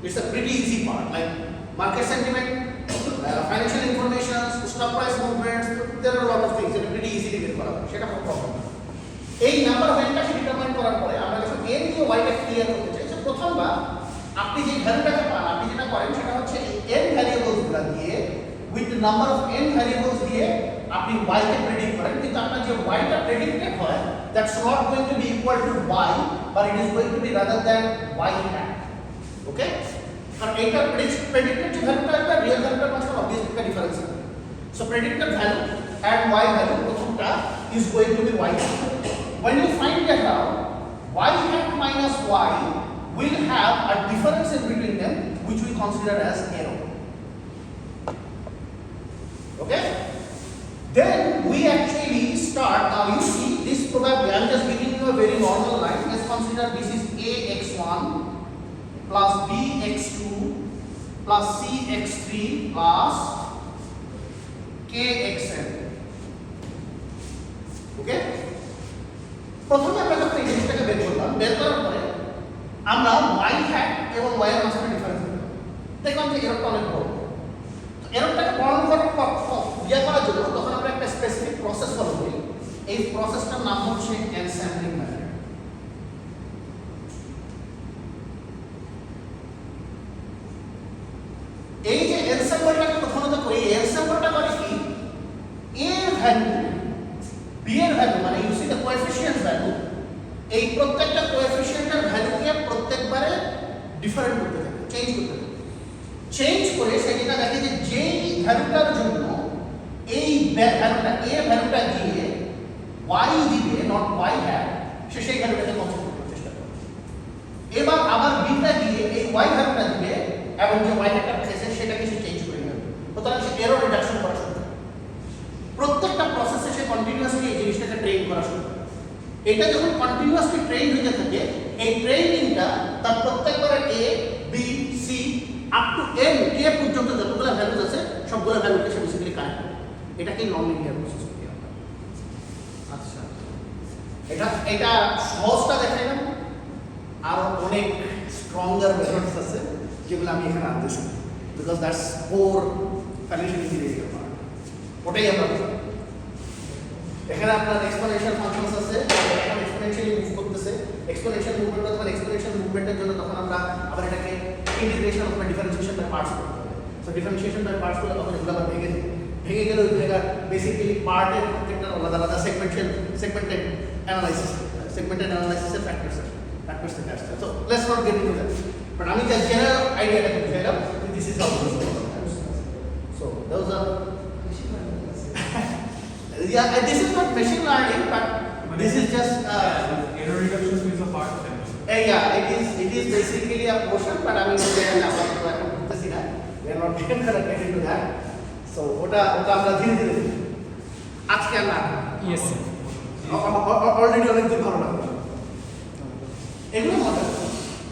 Speaker 1: It's a pretty easy part, like market sentiment, financial information, stock price movements. There are a lot of things that are pretty easily get করা যায়। সেটা কোনো problem না। এই number of এনটাকে determine করার পরে আমরা যখন n দিয়ে y টা ক্লিয়ার করতে চাই, সো প্রথমবার আপনি যে ভ্যালুটাকে পান, আপনি যেটা করেন সেটা হচ্ছে এই n ভ্যারিয়েবলসগুলো দিয়ে with number of n variables দিয়ে আপনি y কে প্রেডিক্ট করেন, কিন্তু আপনার যে y টা প্রেডিক্টেড হয় that's not going to be equal to y but it is going to be rather than y hat. Okay? কারণ এইটা predicted যে ভ্যালুটা একটা রিয়েল ভ্যালুটার মাঝে obviously একটা ডিফারেন্স আছে। So predicted value and y value প্রথমটা is going to be y hat. When you find that out, y hat minus y will have a difference in between them which we consider as error. Okay? Then we actually start, now you see this probably, I'm just giving you a very normal line. Let's consider this is ax1 plus bx2 plus cx3 plus kxn. Okay? প্রথমে আমরা যখন এই জিনিসটাকে বের করলাম, বের করার পরে আমরা y hat এবং y এর মাঝখানে ডিফারেন্স দেখলাম যে এরকম অনেক বড়। এরকমটাকে বর্ণনা করার জন্য তখন আমরা একটা স্পেসিফিক প্রসেস ফলো করি। এই প্রসেসটার নাম হচ্ছে এনস্যাম্বলিং মেথড। এই যে এনস্যাম্বলটাকে প্রথমত করি, এনস্যাম্বলটা করে কি a এর ভ্যালু b এর ভ্যালু মানে you see the coefficient value, এই প্রত্যেকটা কোএফিশিয়েন্টের ভ্যালুকে প্রত্যেকবারে ডিফারেন্ট করতে থাকে, চেঞ্জ করতে থাকে। চেঞ্জ করে সেটা দেখে যে যেই ভ্যালুটার জন্য এই ভ্যালুটা a ভ্যালুটা দিয়ে y দিবে নট y হ্যাট, সে সেই ভ্যালুটাকে কনসিডার করার চেষ্টা করে। এবার আবার b টা দিয়ে এই y ভ্যালুটা দিবে এবং যে y হ্যাটটা পেয়েছে সেটাকে সে চেঞ্জ করে নেবে। সুতরাং সে এরর রিডাকশন করা শুরু করে। প্রত্যেকটা প্রসেসে সে কন্টিনিউয়াসলি এই জিনিসটাকে ট্রেন করা শুরু করে। এটা যখন কন্টিনিউয়াসলি ট্রেন হতে থাকে, এই ট্রেনিংটা তার প্রত্যেকবারে a b c up to n k পর্যন্ত যতগুলো ভ্যালুজ আছে সবগুলো ভ্যালুকে সে বেসিক্যালি কানেক্ট করে। এটাকে নন লিনিয়ার প্রসেস বলি আমরা। এটা সহজটা দেখাইলাম, আর অনেক স্ট্রঙ্গার মেথডস আছে যেগুলো আমি এখানে আনতেছি, because that's core financial engineering part. ওটাই আমরা করব। এখানে আপনার এক্সপোনেনশিয়াল ফাংশনস আছে, এখন এক্সপোনেনশিয়ালি মুভ করতেছে। এক্সপোনেনশিয়াল মুভমেন্ট তখন এক্সপোনেনশিয়াল মুভমেন্টের জন্য তখন আমরা আবার এটাকে ইন্টিগ্রেশন অথবা ডিফারেন্সিয়েশন বাই পার্টস করতে হবে। সো ডিফারেন্সিয়েশন বাই পার্টস করলে তখন এগুলো আবার ভেঙে দেবে। ভেঙে গেলে ওই জায়গা বেসিক্যালি পার্টের প্রত্যেকটা আলাদা আলাদা সেগমেন্টেড অ্যানালাইসিসের ফ্যাক্টরস থেকে আসছে। So let's not get into that, but আমি জাস্ট জেনারেল আইডিয়াটা বুঝাইলাম this is how this works. So those are yeah, this is not machine learning, but this is just
Speaker 5: error reduction is a part of it.
Speaker 1: yeah, it is basically a portion, but I mean we are not going to get into that. So ওটা আমরা ধীরে ধীরে আজকে আর না,
Speaker 5: Yes, sir.
Speaker 1: Already অনেক দূর ভালো লাগবে। এগুলো মজা,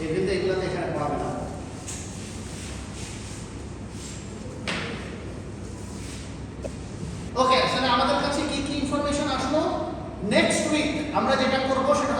Speaker 1: এগুলোতে এখানে পড়াবে না। ওকে, আসলে আমাদের কাছে কি কি ইনফরমেশন আসলো, নেক্সট উইক আমরা যেটা করবো সেটা